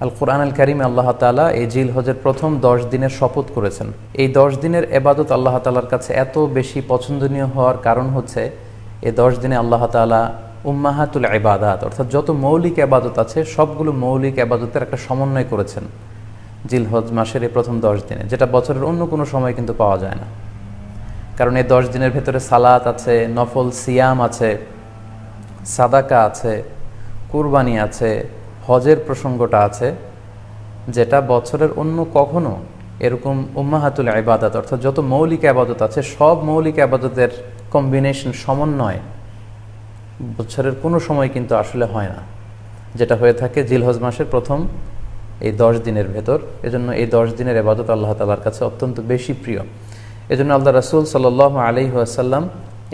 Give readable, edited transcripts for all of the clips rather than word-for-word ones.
আল কোরআন আল কারিমে আল্লাহ তাআলা এই জিল হজের প্রথম 10 দিনের শপথ করেছেন। এই 10 দিনের এবাদত আল্লাহ তাআলার কাছে এত বেশি পছন্দনীয় হওয়ার কারণ হচ্ছে এই 10 দিনে আল্লাহ তাআলা উম্মাহাতুল ইবাদাত অর্থাৎ যত মৌলিক এবাদত আছে সবগুলো মৌলিক এবাদতের একটা সমন্বয় করেছেন জিল হজ মাসের এই প্রথম 10 দিনে, যেটা বছরের অন্য কোনো সময় কিন্তু পাওয়া যায় না। কারণ এই 10 দিনের ভেতরে সালাত আছে, নফল সিয়াম আছে, সাদাকা আছে, কুরবানি আছে, হজের প্রসঙ্গটা আছে, যেটা বছরের অন্য কখনো এরকম উম্মাহাতুল ইবাদত অর্থাৎ যত মৌলিক আবাদত আছে সব মৌলিক আবাদতের কম্বিনেশন সমন্বয় বছরের কোনো সময় কিন্তু আসলে হয় না, যেটা হয়ে থাকে জিলহজ মাসের প্রথম এই 10 দিনের ভেতর। এজন্য এই 10 দিনের ইবাদত আল্লাহ তাআলার কাছে অত্যন্ত বেশি প্রিয়। এজন্য আল্লাহ রাসূল সাল্লাল্লাহু আলাইহি ওয়াসাল্লাম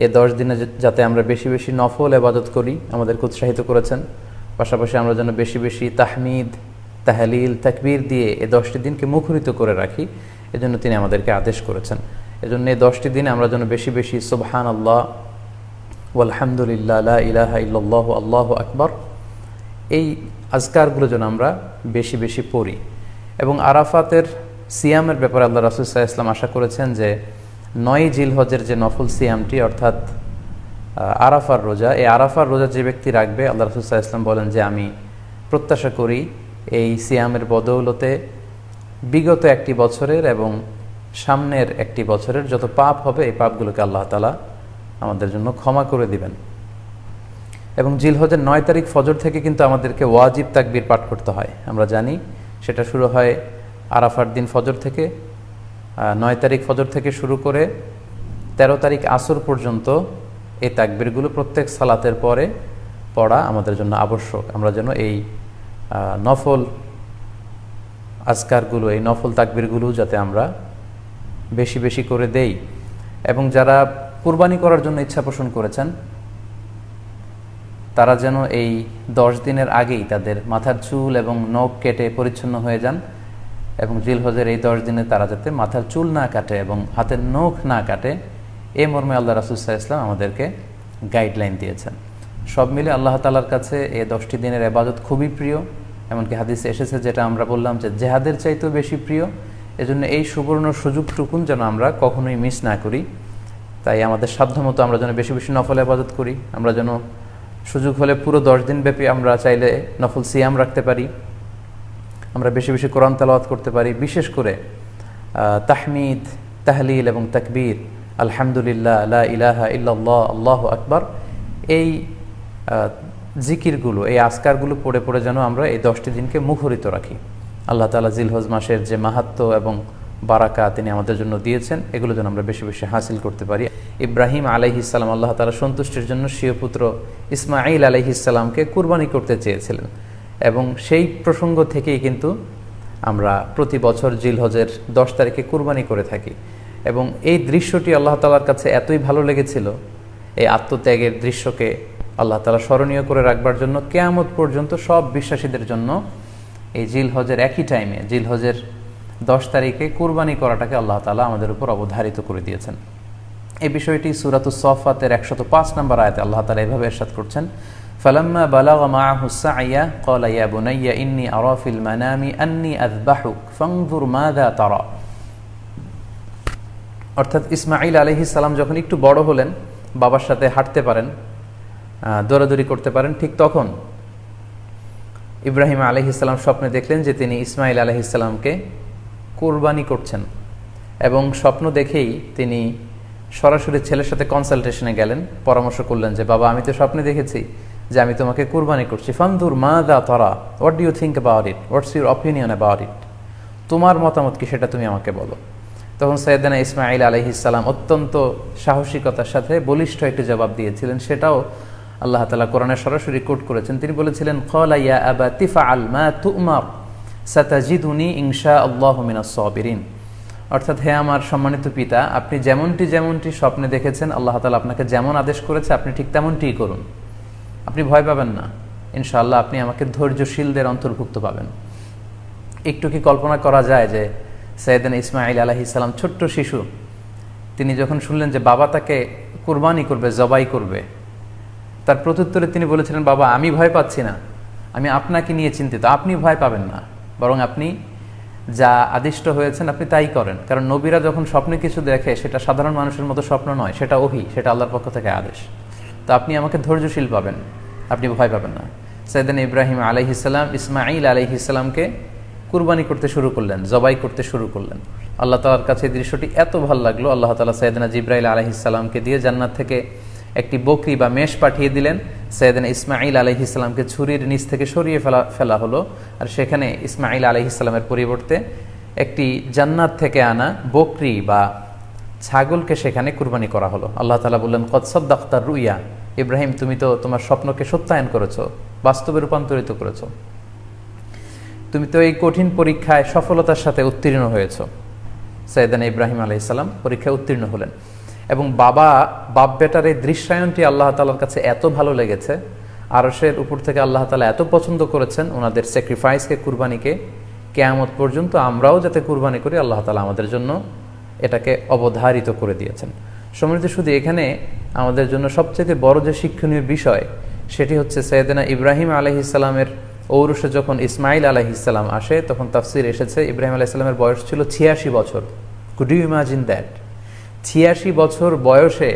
এই 10 দিনে যাতে আমরা বেশি বেশি নফল ইবাদত করি আমাদেরকে উৎসাহিত করেছেন। পাশাপাশি আমরা যেন বেশি বেশি তাহমিদ, তাহলিল, তাকবীর দিয়ে এই 10টি দিনকে মুখরিত করে রাখি, এজন্য তিনি আমাদেরকে আদেশ করেছেন। এজন্য এই 10টি দিনে আমরা যেন বেশি বেশি সুবহানাল্লাহ ওয়ালহামদুলিল্লাহ লা ইলাহা ইল্লাল্লাহু আল্লাহু আকবার এই আজকারগুলো যেন আমরা বেশি বেশি পড়ি। এবং আরাফাতের সিয়ামের ব্যাপারে আল্লাহ রাসূল সাল্লাল্লাহু আলাইহি ওয়াসাল্লাম আশা করেছেন যে 9 জিলহজের যে নফল সিয়ামটি অর্থাৎ আরাফার রোজা, এই আরাফার রোজা যে ব্যক্তি রাখবে আল্লাহ রাসূল সাল্লাল্লাহু আলাইহি ওয়াসাল্লাম বলেন যে আমি প্রত্যাশা করি এই সিয়ামের বদৌলতে বিগত একটি বছরের এবং সামনের একটি বছরের যত পাপ হবে এই পাপগুলোকে আল্লাহ তাআলা আমাদের জন্য ক্ষমা করে দিবেন। এবং জিলহজের 9 তারিখ ফজর থেকে কিন্তু আমাদেরকে ওয়াজিব তাকবীর পাঠ করতে হয়। আমরা জানি সেটা শুরু হয় আরাফার দিন ফজর থেকে। 9 তারিখ ফজর থেকে শুরু করে 13 তারিখ আসর পর্যন্ত এই তাকবীরগুলো প্রত্যেক সালাতের পরে পড়া আমাদের জন্য আবশ্যক। আমরা যেন এই নফল আজকারগুলো, এই নফল তাকবীরগুলো যাতে আমরা বেশি বেশি করে দেই। এবং যারা কুরবানি করার জন্য ইচ্ছা পোষণ করেছেন তারা যেন এই 10 দিনের আগেই তাদের মাথার চুল এবং নখ কেটে পরিচ্ছন্ন হয়ে যান এবং জিলহজের এই 10 দিনে তারা যাতে মাথার চুল না কাটে এবং হাতের নখ না কাটে, এই মর্মে আল্লাহ রাসূল সাল্লাল্লাহু আলাইহি ওয়াসাল্লাম আমাদেরকে গাইডলাইন দিয়েছেন। সব মিলে আল্লাহ তাআলার কাছে এই 10টি দিনের ইবাদত খুবই প্রিয়। এমনকি হাদিসে এসেছে, যেটা আমরা বললাম যে জেহাদের চাইতেও বেশি প্রিয়। এজন্য এই সুবর্ণ সুযোগটুকুন যেন আমরা কখনোই মিস না করি। তাই আমাদের সাধ্যমতো আমরা যেন বেশি বেশি নফল ইবাদত করি। আমরা যেন সুযোগ হলে পুরো 10 দিন ব্যাপী আমরা চাইলে নফল সিয়াম রাখতে পারি, আমরা বেশি বেশি কোরআন তেলাওয়াত করতে পারি। বিশেষ করে তাহমিদ, তাহলিল এবং তাকবীর, আলহামদুলিল্লাহ লা ইলাহা ইল্লাল্লাহ আল্লাহু আকবার, এই জিকিরগুলো, এই আজকারগুলো পড়ে পড়ে যেন আমরা এই 10টি দিনকে মুখরিত রাখি। আল্লাহ তাআলা জিলহজ মাসের যে মাহাত্ম্য এবং বারাকা তিনি আমাদের জন্য দিয়েছেন, এগুলো যেন আমরা বেশি বেশি হাসিল করতে পারি। ইব্রাহিম আলাইহিস সালাম আল্লাহ তাআলা সন্তুষ্টির জন্য স্বীয় পুত্র ইসমাঈল আলাইহিস সালামকে কুরবানি করতে চেয়েছিলেন এবং সেই প্রসঙ্গ থেকেই কিন্তু আমরা প্রতি বছর জিলহজের 10 তারিখে কুরবানি করে থাকি। এবং এই দৃশ্যটি আল্লাহ তাআলার কাছে এতই ভালো লেগেছিল, এই আত্মত্যাগের দৃশ্যকে আল্লাহ তাআলা স্মরণীয় করে রাখবার জন্য কিয়ামত পর্যন্ত সব বিশ্বাসীদের জন্য এই জিলহজের একই টাইমে জিলহজের 10 তারিখে কুরবানি করাটাকে আল্লাহ তাআলা আমাদের উপর অবধারিত করে দিয়েছেন। এই বিষয়টি সূরাতুস সাফফাতের 105 নম্বর আয়াতে আল্লাহ তাআলা এভাবে ইরশাদ করছেন, ফালাম্মা বালাগা মাআহু সা'য়া ক্বালা ইয়া বুনাইয়া ইন্নী আরা ফিল মানামি আন্নী আযবাহুক ফানজুর মাযা তারা। অর্থাৎ ইসমাঈল আলাইহিস সালাম যখন একটু বড় হলেন, বাবার সাথে হাঁটতে পারেন, দৌড়াদৌড়ি করতে পারেন, ঠিক তখন ইব্রাহিম আলাইহিস সালাম স্বপ্নে দেখলেন যে তিনি ইসমাঈল আলাইহিস সালামকে কুরবানি করছেন এবং স্বপ্ন দেখেই তিনি সরাসরি ছেলের সাথে কনসালটেশনে গেলেন, পরামর্শ করলেন যে বাবা, আমি তো স্বপ্নে দেখেছি যে আমি তোমাকে কুরবানি করছি, ফানজুর মাযা তারা, what do you think about it, what's your opinion about it, তোমার মতামত কি সেটা তুমি আমাকে বলো। তখন সাইয়েদনা ইসমাঈল আলাইহিস সালাম অত্যন্ত সাহসিকতার সাথে বলিষ্ঠ একটি জবাব দিয়েছিলেন, সেটাও আল্লাহ তাআলা কোরআনে সরাসরি কোট করেছেন। তিনি বলেছিলেন, ক্বালা ইয়া আবাতি ফাআল মা তু'মার সাতাজিদুনি ইনশাআল্লাহু মিনাস সাবিরিন। অর্থাৎ হে আমার সম্মানিত পিতা, আপনি যেমনটি স্বপ্নে দেখেছেন, আল্লাহ তাআলা আপনাকে যেমন আদেশ করেছে আপনি ঠিক তেমনটিই করুন। আপনি ভয় পাবেন না, ইনশাআল্লাহ আপনি আমাকে ধৈর্যশীলদের অন্তর্ভুক্ত পাবেন। একটু কি কল্পনা করা যায় যে সাইয়েদনা ইসমাঈল আলাইহিস সালাম ছোট্ট শিশু, তিনি যখন শুনলেন যে বাবা তাকে কুরবানি করবে, জবাই করবে, তার প্রত্যুত্তরে তিনি বলেছিলেন, বাবা আমি ভয় পাচ্ছি না, আমি আপনাকে নিয়ে চিন্তিত, আপনি ভয় পাবেন না। বরং আপনি যা আদিষ্ট হয়েছেন আপনি তাই করেন। কারণ নবীরা যখন স্বপ্নে কিছু দেখে সেটা সাধারণ মানুষের মতো স্বপ্ন নয়, সেটা ওহী, সেটা আল্লাহর পক্ষ থেকে আদেশ। তো আপনি আমাকে ধৈর্যশীল পাবেন, আপনি ভয় পাবেন না। সাইয়েদনা ইব্রাহিম আলাইহিসসালাম ইসমাঈল আলাইহিসসালামকে কুরবানি করতে শুরু করলেন, জবাই করতে শুরু করলেন। আল্লাহ তাআলার কাছে এই দৃশ্যটি এত ভালো লাগলো, আল্লাহ তাআলা সাইয়েদনা জিবরাইল আলাইহিসসালামকে দিয়ে জান্নাত থেকে একটি বকরি বা মেষ পাঠিয়ে দিলেন। সাইয়েদনা ইসমাঈল আলাইহিসসালামকে ছুরির নিচ থেকে সরিয়ে ফেলা হলো, আর সেখানে ইসমাঈল আলাইহিসসালামের পরিবর্তে একটি জান্নাত থেকে আনা বকরি বা ছাগলকে সেখানে কুরবানি করা হলো। আল্লাহ তাআলা বললেন, কদ সাদ্দাকতা রুইয়া, ইব্রাহিম তুমি তো তোমার স্বপ্নকে সত্যায়ন করেছো, বাস্তবে রূপান্তরিত করেছো, তুমি তো এই কঠিন পরীক্ষায় সফলতার সাথে উত্তীর্ণ হয়েছো। সাইয়েদনা ইব্রাহিম আলাইহিসসালাম পরীক্ষায় উত্তীর্ণ হলেন এবং বাপ বেটার এই দৃশ্যায়নটি আল্লাহ তাআলার কাছে এত ভালো লেগেছে, আরশের উপর থেকে আল্লাহ তাআলা এত পছন্দ করেছেন ওনাদের স্যাক্রিফাইসকে, কুরবানিকে, কিয়ামত পর্যন্ত আমরাও যাতে কুরবানি করি আল্লাহ তাআলা আমাদের জন্য এটাকে অবধারিত করে দিয়েছেন। সম্মানিত শুধু এখানে আমাদের জন্য সবচেয়ে বড় যে শিক্ষণীয় বিষয় সেটি হচ্ছে সাইয়েদনা ইব্রাহিম আলাইহিসসালামের ঔরসে যখন ইসমাঈল আলাইহিসসালাম আসে তখন তাফসীর এসেছে ইব্রাহিম আলাইহিসসালামের বয়স ছিল 86 বছর। Could you imagine that? 86 বছর বয়সে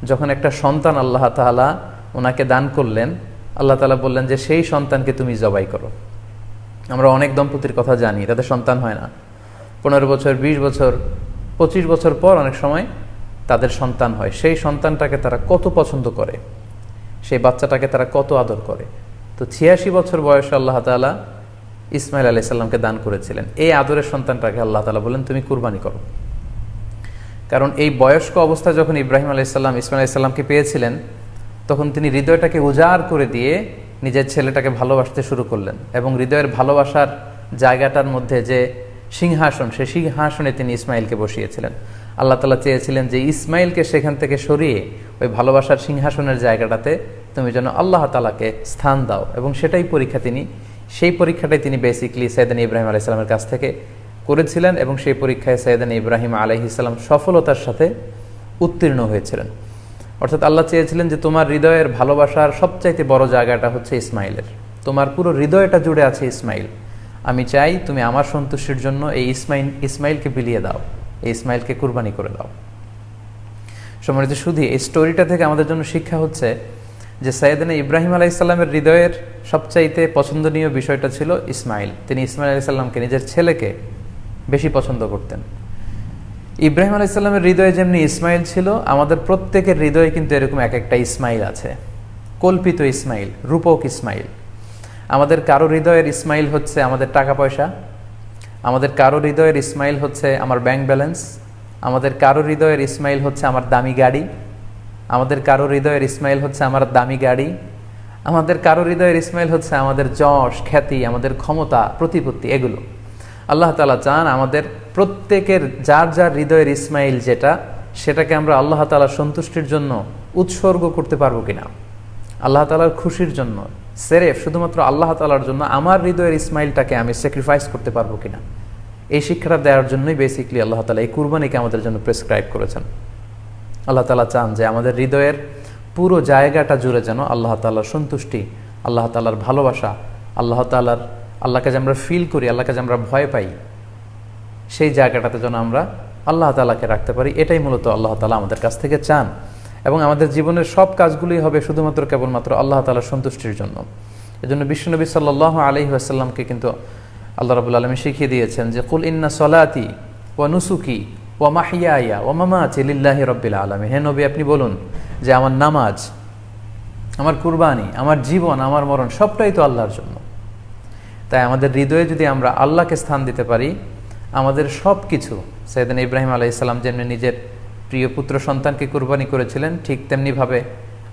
যখন একটা সন্তান আল্লাহ তাআলা ওনাকে দান করলেন, আল্লাহ তাআলা বললেন যে সেই সন্তানকে তুমি জবাই করো। আমরা অনেক দম্পতির কথা জানি, তাদের সন্তান হয় না, 15 বছর, 20 বছর, 25 বছর পর অনেক সময় তাদের সন্তান হয়। সেই সন্তানটাকে তারা কত পছন্দ করে, সেই বাচ্চাটাকে তারা কত আদর করে। তো 86 বছর বয়সে আল্লাহ তাআলা ইসমাঈল আলাইহিস সালামকে দান করেছিলেন। এই আদরের সন্তানটাকে আল্লাহ তাআলা বলেন তুমি কুরবানি করো। কারণ এই বয়স্ক অবস্থায় যখন ইব্রাহিম আলাইহিস সালাম ইসমাঈল আলাইহিস সালামকে পেয়েছিলেন তখন তিনি হৃদয়টাকে উজাড় করে দিয়ে নিজের ছেলেটাকে ভালোবাসতে শুরু করলেন এবং হৃদয়ের ভালোবাসার জায়গাটার মধ্যে যে সিংহাসন, সেই সিংহাসনে তিনি ইসমাঈলকে বসিয়েছিলেন। আল্লাহ তাআলা চেয়েছিলেন যে ইসমাঈলকে সেখান থেকে সরিয়ে ওই ভালোবাসার সিংহাসনের জায়গাটাতে তুমি যেন আল্লাহ তাআলাকে স্থান দাও, এবং সেই পরীক্ষাটাই তিনি বেসিক্যালি সাইয়েদনা ইব্রাহিম আলাইহিস সালামের কাছ থেকে করেছিলেন এবং সেই পরীক্ষায় সাইয়েদনা ইব্রাহিম আলাইহিস সালাম সফলতার সাথে উত্তীর্ণ হয়েছিলেন। অর্থাৎ আল্লাহ চেয়েছিলেন যে তোমার হৃদয়ের ভালোবাসার সবচাইতে বড় জায়গাটা হচ্ছে ইসমাঈলের, তোমার পুরো হৃদয়টা জুড়ে আছে ইসমাঈল। আমি চাই তুমি আমার সন্তুষ্টির জন্য এই ইসমাঈলকে বিলিয়ে দাও, এই ইসমাঈলকে কুরবানি করে দাও। সম্মানিত শুধু এই স্টোরিটা থেকে আমাদের জন্য শিক্ষা হচ্ছে যে সাইয়েদনা ইব্রাহিম আলাইহিস সালামের হৃদয়ের সবচাইতে পছন্দনীয় বিষয়টা ছিল ইসমাঈল। তিনি ইসমাঈল আলাইহিস সালামকে, নিজের ছেলেকে বেশি পছন্দ করতেন। ইব্রাহিম আলাইহিস সালামের হৃদয়ে যেমনি ইসমাঈল ছিল, আমাদের প্রত্যেকের হৃদয়ে কিন্তু এরকম এক একটা ইসমাঈল আছে, কল্পিত ইসমাঈল, রূপক ইসমাঈল। আমাদের কারো হৃদয়ের ইসমাঈল হচ্ছে আমাদের টাকা পয়সা, আমাদের কারো হৃদয়ের ইসমাঈল হচ্ছে আমার ব্যাংক ব্যালেন্স, আমাদের কারো হৃদয়ের ইসমাঈল হচ্ছে আমার দামি গাড়ি, আমাদের কারো হৃদয়ের ইসমাঈল হচ্ছে আমার দামি গাড়ি, আমাদের কারো হৃদয়ের ইসমাঈল হচ্ছে আমাদের যশ, খ্যাতি, আমাদের ক্ষমতা, প্রতিপত্তি, এগুলো। আল্লাহ তাআলা চান আমাদের প্রত্যেকের যার যার হৃদয়ের ইসমাঈল যেটা, সেটাকে আমরা আল্লাহ তাআলার সন্তুষ্টির জন্য উৎসর্গ করতে পারবো কিনা, আল্লাহ তাআলার খুশির জন্য, সেরেফ শুধুমাত্র আল্লাহ তাআলার জন্য আমার হৃদয়ের ইসমাঈলটাকে আমি স্যাক্রিফাইস করতে পারবো কিনা। এই শিক্ষাটা দেওয়ার জন্যই বেসিক্যালি আল্লাহ তাআলা এই কুরবানিকে আমাদের জন্য প্রেসক্রাইব করেছেন। আল্লাহ তাআলা চান যে আমাদের হৃদয়ের পুরো জায়গাটা জুড়ে যেন আল্লাহ তাআলার সন্তুষ্টি, আল্লাহ তাআলার ভালোবাসা, আল্লাহকে যে আমরা ফিল করি, আল্লাহকে যে আমরা ভয় পাই, সেই জায়গাটাতে যেন আমরা আল্লাহ তাআলাকে রাখতে পারি। এটাই মূলত আল্লাহ তাআলা আমাদের কাছ থেকে চান, এবং আমাদের জীবনের সব কাজগুলোই হবে শুধুমাত্র কেবলমাত্র আল্লাহ তাআলার সন্তুষ্টির জন্য। এজন্য বিশ্বনবী সাল্লাল্লাহু আলাইহি ওয়াসাল্লামকে কিন্তু আল্লাহ রাব্বুল আলামিন শিখিয়ে দিয়েছেন যে কুল ইন্না সলাতি ওয়া নুসুকি ওয়া মাহইয়ায়া ওয়া মামাতি লিল্লাহি রাব্বিল আলামিন। হে নবী, আপনি বলুন যে আমার নামাজ, আমার কুরবানি, আমার জীবন, আমার মরণ সবটাই তো আল্লাহর জন্য। তাই আমাদের হৃদয়ে যদি আমরা আল্লাহকে স্থান দিতে পারি, আমাদের সব কিছু, সাইয়েদনা ইব্রাহিম আলাইহিস সালাম যেমনি নিজের প্রিয় পুত্র সন্তানকে কুরবানি করেছিলেন, ঠিক তেমনিভাবে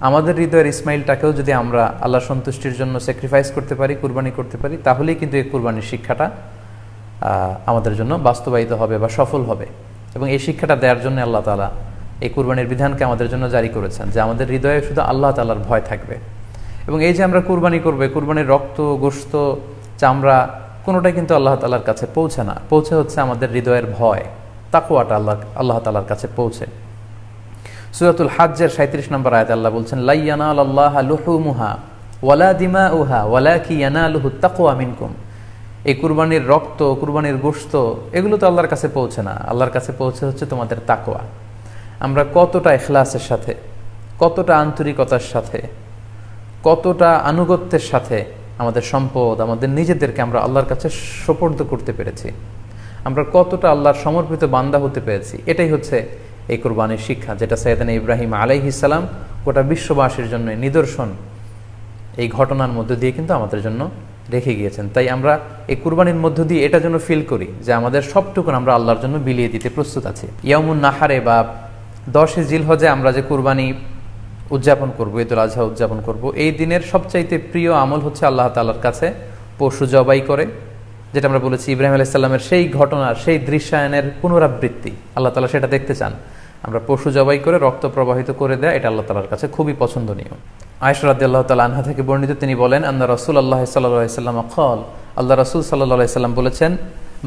আমাদের হৃদয়ের ইসমাঈলটাকেও যদি আমরা আল্লাহর সন্তুষ্টির জন্য স্যাক্রিফাইস করতে পারি, কুরবানি করতে পারি, তাহলেই কিন্তু এই কুরবানির শিক্ষাটা আমাদের জন্য বাস্তবায়িত হবে বা সফল হবে। এবং এই শিক্ষাটা দেওয়ার জন্য আল্লাহ তাআলা এই কুরবানির বিধানকে আমাদের জন্য জারি করেছেন যে আমাদের হৃদয়ে শুধু আল্লাহ তাআলার ভয় থাকবে। এবং এই যে আমরা কুরবানি করবো, কুরবানির রক্ত, গোশত, চামড়া কোনোটাই কিন্তু আল্লাহ তাআলার কাছে পৌঁছে না, পৌঁছে হচ্ছে আমাদের হৃদয়ের ভয়, তাকওয়াটা আল্লাহ তাআলার কাছে পৌঁছে। সূরাতুল হাজ্জের 37 নম্বর আয়াতে আল্লাহ বলছেন, লা ইয়ানালাল্লাহা লুহুমুহা ওয়ালা দিমাউহা ওয়ালাকি ইয়ানালুহুত তাকওয়া মিনকুম। এই কুরবানির রক্ত, কুরবানির গোশত এগুলো তো আল্লাহর কাছে পৌঁছে না। আল্লাহর কাছে পৌঁছে হচ্ছে তোমাদের তাকওয়া। আমরা কতটা ইখলাসের সাথে, কতটা আন্তরিকতার সাথে, কতটা আনুগত্যের সাথে আমাদের সম্পদ, আমাদের নিজেদেরকে আমরা আল্লাহর কাছে সোপর্দ করতে পেরেছি, আমরা কতটা আল্লাহর সমর্পিত বান্দা হতে পেরেছি, এটাই হচ্ছে এই কুরবানির শিক্ষা, যেটা সাইয়েদনা ইব্রাহিম আলাইহিস সালাম গোটা বিশ্ববাসীর জন্য নিদর্শন এই ঘটনার মধ্য দিয়ে কিন্তু আমাদের জন্য রেখে গিয়েছেন। তাই আমরা এই কুরবানির মধ্য দিয়ে এটা যেন ফিল করি যে আমাদের সবটুকু আমরা আল্লাহর জন্য বিলিয়ে দিতে প্রস্তুত আছি। ইয়াউমুন নাহারে বা 10 জিলহজে আমরা যে কুরবানি উদযাপন করবো, ঈদুল আজহা উদযাপন করব, এই দিনের সবচাইতে প্রিয় আমল হচ্ছে আল্লাহ তাআলার কাছে পশু জবাই করে, যেটা আমরা বলেছি ইব্রাহিম আলাইহিস সালামের সেই ঘটনার, সেই দৃশ্যায়নের পুনরাবৃত্তি। আল্লাহ তাআলা সেটা দেখতে চান। আমরা পশু জবাই করে রক্ত প্রবাহিত করে দেয়, এটা আল্লাহ তাআলার কাছে খুবই পছন্দনীয়। আয়েশা রাদিয়াল্লাহু তাআলা আনহা থেকে বর্ণিত, তিনি বলেন, আন্না রাসূলুল্লাহ সাল্লাল্লাহু আলাইহি ওয়াসাল্লাম ক্বাল, আল্লাহ রাসূল সাল্লাল্লাহু আলাইহি ওয়াসাল্লাম বলেছেন,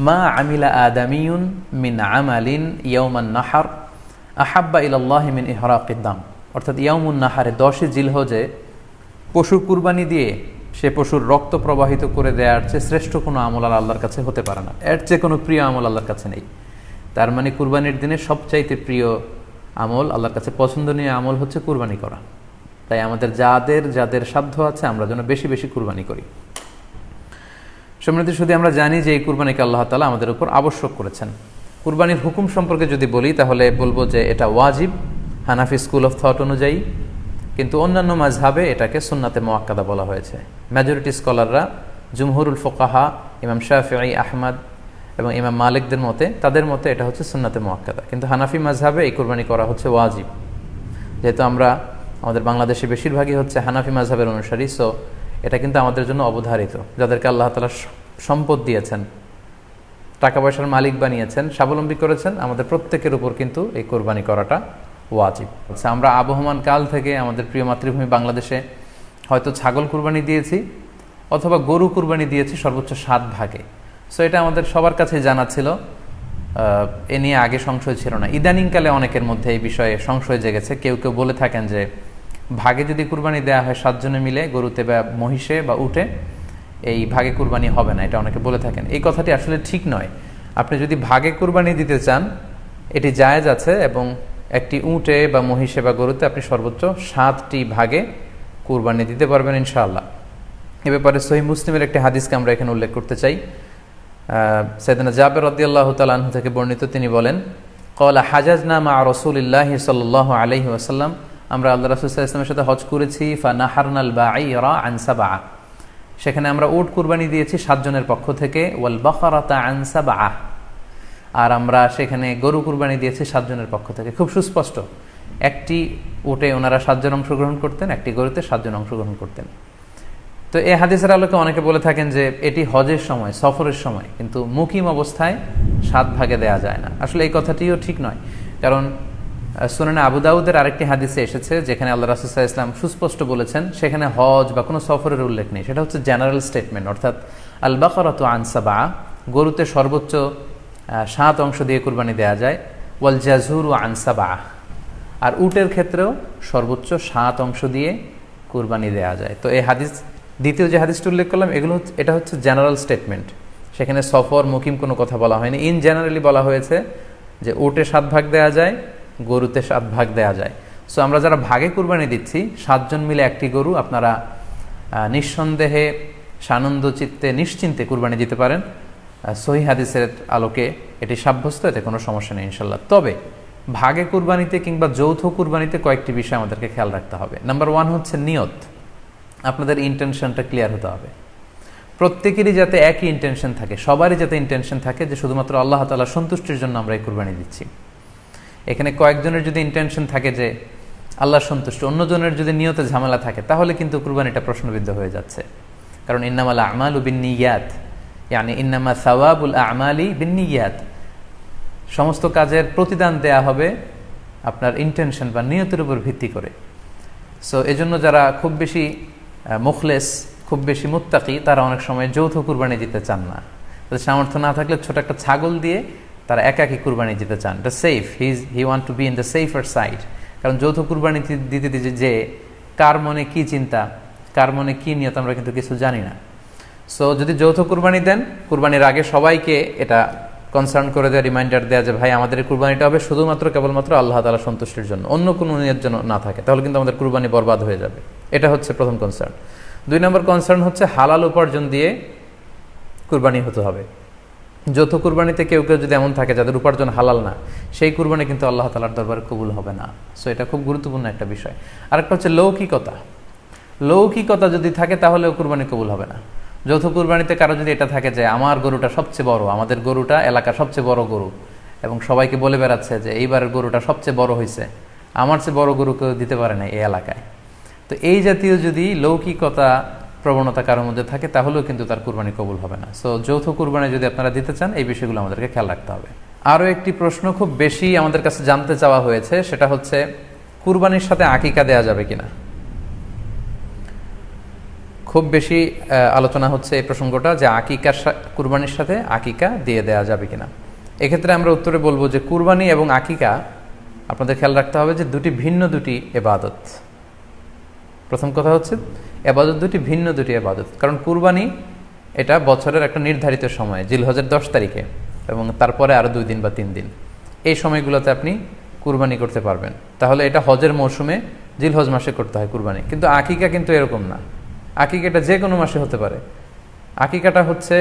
মা আমিলা আদামিয়ুন মিন আমালিন ইয়াউমান নাহার আহাব্বা ইলাল্লাহি মিন ইহরাকিদ দাম। অর্থাৎ ইয়াউমুন নাহারে 10 জিলহজে পশু কুরবানি দিয়ে সে পশুর রক্ত প্রবাহিত করে দেওয়ার চেয়ে শ্রেষ্ঠ কোনো আমল আর আল্লাহর কাছে হতে পারে না। এর চেয়ে কোনো প্রিয় আমল আল্লাহর কাছে নেই। তার মানে কুরবানির দিনে সবচাইতে প্রিয় আমল, আল্লাহর কাছে পছন্দনীয় আমল হচ্ছে কুরবানি করা। তাই আমাদের যাদের সাধ্য আছে আমরা যেন বেশি বেশি কুরবানি করি। সম্মানিত শুধু আমরা জানি যে এই কুরবানিকে আল্লাহ তাআলা আমাদের উপর আবশ্যক করেছেন। কুরবানির হুকুম সম্পর্কে যদি বলি তাহলে বলবো যে এটা ওয়াজিব হানাফি স্কুল অফ থট অনুযায়ী, কিন্তু অন্যান্য মাযহাবে এটাকে সুন্নাতে মুআক্কাদা বলা হয়েছে। মেজরিটি স্কলাররা, জুমহুরুল ফুকাহা, ইমাম শাফিঈ, আহমদ এবং ইমাম মালিকদের মতে, তাদের মতে এটা হচ্ছে সুন্নাতে মুআক্কাদা। কিন্তু হানাফি মাযহাবে এই কুরবানি করা হচ্ছে ওয়াজিব। যেহেতু আমরা আমাদের বাংলাদেশে বেশিরভাগই হচ্ছে হানাফি মাযহাবের অনুসারী, সো এটা কিন্তু আমাদের জন্য অবধারিত। যাদেরকে আল্লাহ তাআলা সম্পদ দিয়েছেন, টাকা পয়সার মালিক বানিয়েছেন, স্বাবলম্বী করেছেন, আমাদের প্রত্যেকের উপর কিন্তু এই কোরবানি করাটা ওয়াজিব। আচ্ছা, আমরা আবহমান কাল থেকে আমাদের প্রিয় মাতৃভূমি বাংলাদেশে হয়তো ছাগল কুরবানি দিয়েছি অথবা গরু কুরবানি দিয়েছি সর্বোচ্চ 7 ভাগে। সো এটা আমাদের সবার কাছে জানা ছিল, এ নিয়ে আগে সংশয় ছিল না। ইদানিংকালে অনেকের মধ্যে এই বিষয়ে সংশয় জেগেছে। কেউ কেউ বলে থাকেন যে ভাগে যদি কুরবানি দেওয়া হয় 7 জনে মিলে, গরুতে বা মহিষে বা উটে, এই ভাগে কুরবানি হবে না, এটা অনেকে বলে থাকেন। এই কথাটি আসলে ঠিক নয়। আপনি যদি ভাগে কুরবানি দিতে চান এটি জায়েজ আছে, এবং একটি উটে বা মহিষে বা গরুতে আপনি সর্বোচ্চ 7টি ভাগে কুরবানি দিতে পারবেন ইনশাআল্লাহ। এ ব্যাপারে সহিহ মুসলিমের একটি হাদিসকে আমরা এখানে উল্লেখ করতে চাই। সাইয়েদনা জাবের রাদিয়াল্লাহু তাআলা আনহু থেকে বর্ণিত, তিনি বলেন, ক্বালা হাজাজনা মা রাসূলিল্লাহি সাল্লাল্লাহু আলাইহি ওয়াসাল্লাম, আমরা আল্লাহ রাসূল সাল্লাল্লাহু আলাইহি ওয়াসাল্লামের সাথে হজ করেছি। ফানাহারনাল বাঈরা আন সাবআ, সেখানে আমরা উট কুরবানি দিয়েছি 7 জনের পক্ষ থেকে। ওয়াল বাকারাতা আন সাবআ, আর আমরা সেখানে গরু কুরবানি দিয়েছি 7 জনের পক্ষ থেকে। খুব সুস্পষ্ট, একটি উটে ওনারা 7 জন অংশগ্রহণ করতেন, একটি গরুতে 7 জন অংশগ্রহণ করতেন। তো এই হাদিসের আলোকে অনেকে বলে থাকেন যে এটি হজের সময়, সফরের সময়, কিন্তু মুকিম অবস্থায় 7 ভাগে দেয়া যায় না। আসলে এই কথাটিও ঠিক নয়, কারণ সুনানে আবু দাউদের আরেকটি হাদিসে এসেছে যেখানে আল্লাহ রাসূল সাল্লাল্লাহু আলাইহি ওয়াসাল্লাম সুস্পষ্ট বলেছেন, সেখানে হজ বা কোনো সফরের উল্লেখ নেই। সেটা হচ্ছে জেনারেল স্টেটমেন্ট, অর্থাৎ আল বাকারাতু আন সাবআ, গরুতে সর্বোচ্চ 7 অংশ দিয়ে কুরবানি দেয়া যায়। ওয়াল জাযুরু আন সাবআ, আর উটের ক্ষেত্রেও সর্বোচ্চ 7 অংশ দিয়ে কুরবানি দেয়া যায়। তো এই হাদিস, দ্বিতীয় যে হাদিসটি উল্লেখ করলাম, এটা হচ্ছে জেনারেল স্টেটমেন্ট। সেখানে সফর মুকিম কোনো কথা বলা হয়নি। ইন জেনারেলি বলা হয়েছে যে উটে 7 ভাগ দেয়া যায়, গরুতে 7 ভাগ দেয়া যায়। সো আমরা যারা ভাগে কুরবানি দিচ্ছি 7 জন মিলে একটি গরু, আপনারা নিঃসন্দেহে সানন্দ চিত্তে নিশ্চিন্তে কুরবানি দিতে পারেন। সহিহ হাদিসের আলোকে এটি সাব্যস্ত, এতে কোনো সমস্যা নেই ইনশাল্লাহ। তবে ভাগে কুরবানিতে কিংবা যৌথ কুরবানিতে কয়েকটি বিষয় আমাদেরকে খেয়াল রাখতে হবে। নাম্বার 1 হচ্ছে নিয়ত। আপনাদের ইন্টেনশনটা ক্লিয়ার হতে হবে। প্রত্যেকেরই যাতে একই ইন্টেনশন থাকে, সবারই যাতে ইন্টেনশন থাকে যে শুধুমাত্র আল্লাহ তাআলার সন্তুষ্টির জন্য আমরা এই কুরবানি দিচ্ছি। এখানে কয়েকজনের যদি ইন্টেনশন থাকে যে আল্লাহর সন্তুষ্টি, অন্যজনের যদি নিয়তে ঝামেলা থাকে, তাহলে কিন্তু কুরবানিটা প্রশ্নবিদ্ধ হয়ে যাচ্ছে। কারণ ইন্নামাল আমালু বিন্নিয়াত, ইয়ানি ইন্নামা সাওয়াবুল আমালি বিন্নিয়াত, সমস্ত কাজের প্রতিদান দেয়া হবে আপনার ইন্টেনশন বা নিয়তের উপর ভিত্তি করে। সো এজন্য যারা খুব বেশি মুখলেস, খুব বেশি মুত্তাকি, তারা অনেক সময় যৌথ কুরবানি দিতে চান না। তাদের সামর্থ্য না থাকলে ছোট একটা ছাগল দিয়ে তারা একাকি কুরবানি দিতে চান। এটা safe, he want to be in the safer side. কারণ যৌথ কুরবানি দিতে যে কার মনে কি চিন্তা, কার মনে কি নিয়ত, আমরা কিন্তু কিছু জানি না। সো যদি যৌথ কুরবানি দেন, কুরবানির আগে সবাইকে এটা কনসার্ন করে দেওয়া, রিমাইন্ডার দেওয়া যে ভাই আমাদের এই কুরবানিটা হবে শুধুমাত্র কেবলমাত্র আল্লাহ তাআলা সন্তুষ্টির জন্য, অন্য কোনো নিয়তের জন্য না থাকে, তাহলে কিন্তু আমাদের কুরবানি বরবাদ হয়ে যাবে। এটা হচ্ছে প্রথম কনসার্ন। 2 নম্বর কনসার্ন হচ্ছে হালাল উপার্জন দিয়ে কুরবানি হতে হবে। যৌথ কুরবানিতে কেউ কেউ যদি এমন থাকে যাদের উপার্জন হালাল না, সেই কুরবানি কিন্তু আল্লাহ তাআলার দরবারে কবুল হবে না। সো এটা খুব গুরুত্বপূর্ণ একটা বিষয়। আরেকটা হচ্ছে লৌকিকতা। লৌকিকতা যদি থাকে তাহলেও কুরবানি কবুল হবে না। যৌথ কুরবানিতে কারো যদি এটা থাকে যে আমার গরুটা সবচেয়ে বড়, আমাদের গরুটা এলাকার সবচেয়ে বড় গরু, এবং সবাইকে বলে বেড়াচ্ছে যে এইবারের গরুটা সবচেয়ে বড় হয়েছে, আমার চেয়ে বড় গরু কেউ দিতে পারে না এই এলাকায়। তো এই জাতীয় যদি লৌকিকতা প্রবণতা কারোর মধ্যে থাকে তাহলেও কিন্তু তার কুরবানি কবুল হবে না। সো যৌথ কুরবানি যদি আপনারা দিতে চান, এই বিষয়গুলো আমাদেরকে খেয়াল রাখতে হবে। আরও একটি প্রশ্ন খুব বেশি আমাদের কাছে জানতে চাওয়া হয়েছে, সেটা হচ্ছে কুরবানির সাথে আকিকা দেয়া যাবে কিনা। খুব বেশি আলোচনা হচ্ছে এই প্রসঙ্গটা যে কুরবানির সাথে আকিকা দিয়ে দেয়া যাবে কিনা। এক্ষেত্রে আমরা উত্তরে বলবো যে কুরবানি এবং আকিকা আপনাদের খেয়াল রাখতে হবে যে দুটি ভিন্ন এবাদত। প্রথম কথা হচ্ছে এবাদত ভিন্ন দুটি এবাদত। কারণ কুরবানি এটা বছরের একটা নির্ধারিত সময়, জিলহজের 10 তারিখে, এবং তারপরে আরও 2 দিন বা 3 দিন, এই সময়গুলোতে আপনি কুরবানি করতে পারবেন। তাহলে এটা হজের মৌসুমে জিলহজ মাসে করতে হয় কুরবানি। কিন্তু আকিকা কিন্তু এরকম না। আকিকাটা যে কোনো মাসে হতে পারে। আকিকাটা হচ্ছে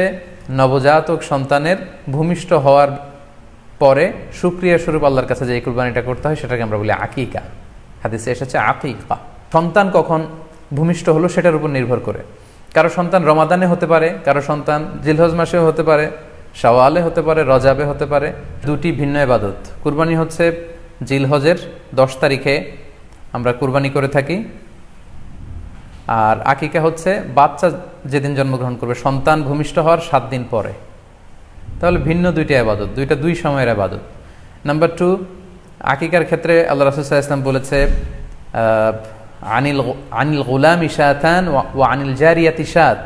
নবজাতক সন্তানের ভূমিষ্ঠ হওয়ার পরে শুকরিয়া স্বরূপ আল্লাহর কাছে যে কুরবানিটা করতে হয় সেটাকে আমরা বলি আকিকা। হাদিসে এসেছে আকিকা। সন্তান কখন ভূমিষ্ঠ হলো সেটার উপর নির্ভর করে। কারো সন্তান রমাদানে হতে পারে, কারো সন্তান জিলহজ মাসেও হতে পারে, শাওয়ালে হতে পারে, রজাবে হতে পারে। দুটি ভিন্ন ইবাদত। কুরবানি হচ্ছে জিলহজের 10 তারিখে আমরা কুরবানি করে থাকি, আর আকিকা হচ্ছে বাচ্চা যেদিন জন্মগ্রহণ করবে, সন্তান ভূমিষ্ঠ হওয়ার 7 দিন পরে। তাহলে ভিন্ন দুইটা ইবাদত, দুই সময়ের ইবাদত। নাম্বার 2, আকিকার ক্ষেত্রে আল্লাহ রাসূল সাল্লাল্লাহু আলাইহি ওয়াসাল্লাম বলেছে আনিল গুলামি শাতান ওয়া আনিল জারিয়াতি শাত,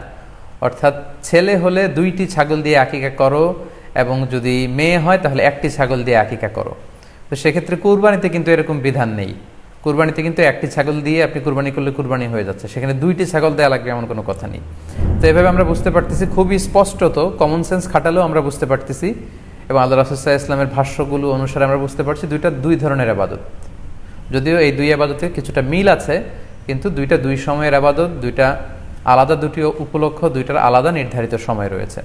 অর্থাৎ ছেলে হলে 2টি ছাগল দিয়ে আকিকা করো, এবং যদি মেয়ে হয় তাহলে 1টি ছাগল দিয়ে আকিকা করো। তো সেক্ষেত্রে কুরবানিতে কিন্তু এরকম বিধান নেই। কুরবানিতে কিন্তু 1টি ছাগল দিয়ে আপনি কুরবানি করলে কুরবানি হয়ে যাচ্ছে, সেখানে 2টি ছাগল দেওয়া লাগবে এমন কোনো কথা নেই। তো এভাবে আমরা বুঝতে পারতেছি, খুবই স্পষ্টত কমন সেন্স খাটালেও আমরা বুঝতে পারতেছি, এবং আল্লাহ রাসূল সাল্লাল্লাহু আলাইহি ওয়াসাল্লামের ভাষ্যগুলো অনুসারে আমরা বুঝতে পারছি দুই ধরনের ইবাদত। যদিও এই 2 ইবাদতে কিছুটা মিল আছে, কিন্তু 2 সময়ের ইবাদত, 2টা আলাদা, 2টি উপলক্ষ, 2টার আলাদা নির্ধারিত সময় রয়েছে।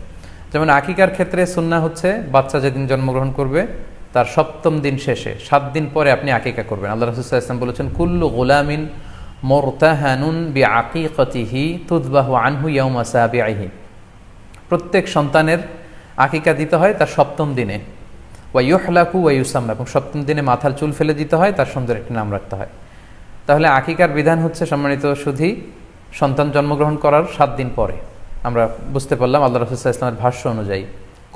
যেমন আকিকার ক্ষেত্রে সুন্নাহ হচ্ছে বাচ্চা যেদিন জন্মগ্রহণ করবে তার 7ম দিন শেষে 7 দিন পরে আপনি আকিকা করবেন। আল্লাহ রাসূল সাল্লাল্লাহু আলাইহি ওয়াসাল্লাম বলেছেন কুল্লু গুলামিন মুরতাহানুন বিআকিকাতিহি তুযবাহু আনহু ইয়াওমা সাবিহি, প্রত্যেক সন্তানের আকিকা দিতে হয় তার 7ম দিনে, ওয়া ইউহলাকু ওয়া ইউসাম্মা, এবং 7ম দিনে মাথার চুল ফেলে দিতে হয়, তার সুন্দর একটি নাম রাখতে হয়। তাহলে আকিকার বিধান হচ্ছে সম্মানিত সুধী সন্তান জন্মগ্রহণ করার 7 দিন পরে। আমরা বুঝতে পারলাম আল্লাহ রাসূল সাল্লাল্লাহু আলাইহি ওয়াসাল্লামের ভাষ্য অনুযায়ী,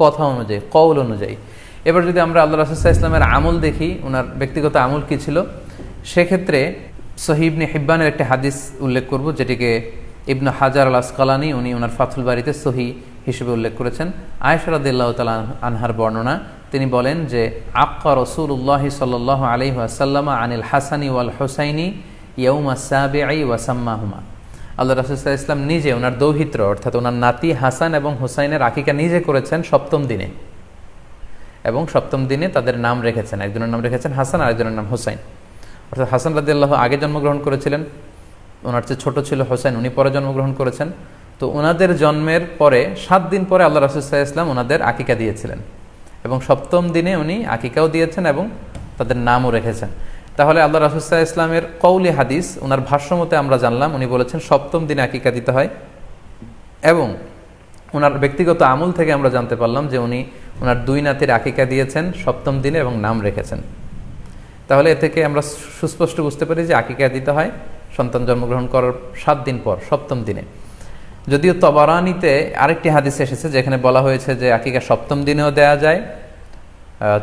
কথা অনুযায়ী, কওল অনুযায়ী। এবার যদি আমরা আল্লাহ রাসূল সাল্লাল্লাহু আলাইহি ওয়াসাল্লামের আমল দেখি, ওনার ব্যক্তিগত আমল কী ছিল, সেক্ষেত্রে সহিহ ইবনে হিব্বানের একটি হাদিস উল্লেখ করব, যেটিকে ইবনে হাজার আল আসকালানি উনি ওনার ফাথুল বারিতে সহিহ হিসেবে উল্লেখ করেছেন। আয়েশা রাদিয়াল্লাহু তাআলা আনহার বর্ণনা, তিনি বলেন যে আক্কা রাসূলুল্লাহ সাল্লাল্লাহু আলাইহি ওয়াসাল্লাম আনিল হাসানি ওয়াল হুসাইনি ইয়াউমা সাবিঈ ওয়া সাম্মাহুমা। আল্লাহ রাসূল সাল্লাল্লাহু আলাইহি ওয়াসাল্লাম নিজে ওনার দৌহিত্র অর্থাৎ ওনার নাতি হাসান এবং হুসাইনের আকিকা নিজে করেছেন 7ম দিনে, এবং 7ম দিনে তাদের নাম রেখেছেন। একজনের নাম রেখেছেন হাসান, আরেকজনের নাম হুসাইন। অর্থাৎ হাসান রাদিয়াল্লাহু আগে জন্মগ্রহণ করেছিলেন, ওনার চেয়ে ছোট ছিল হুসাইন, উনি পরে জন্মগ্রহণ করেছেন। তো ওনাদের জন্মের পরে 7 দিন পরে আল্লাহ রাসূল সাল্লাল্লাহু আলাইহি ওয়াসাল্লাম ওনাদের আকিকা দিয়েছিলেন, এবং 7ম দিনে উনি আকিকাও দিয়েছেন এবং তাদের নামও রেখেছেন। তাহলে আল্লাহ রাসূল সাল্লাল্লাহু আলাইহি ওয়াসাল্লামের কওলি হাদিস, ওনার ভাষ্যমতে আমরা জানলাম উনি বলেছেন 7ম দিনে আকিকা দিতে হয়, এবং ওনার ব্যক্তিগত আমল থেকে আমরা জানতে পারলাম যে উনি ওনার 2 নাতির আকিকা দিয়েছেন 7ম দিনে এবং নাম রেখেছেন। তাহলে এ থেকে আমরা সুস্পষ্ট বুঝতে পারি যে আকিকা দিতে হয় সন্তান জন্মগ্রহণ করার 7 দিন পর, 7ম দিনে। যদিও তবারানিতে আরেকটি হাদিস এসেছে যেখানে বলা হয়েছে যে আকিকা 7ম দিনেও দেয়া যায়,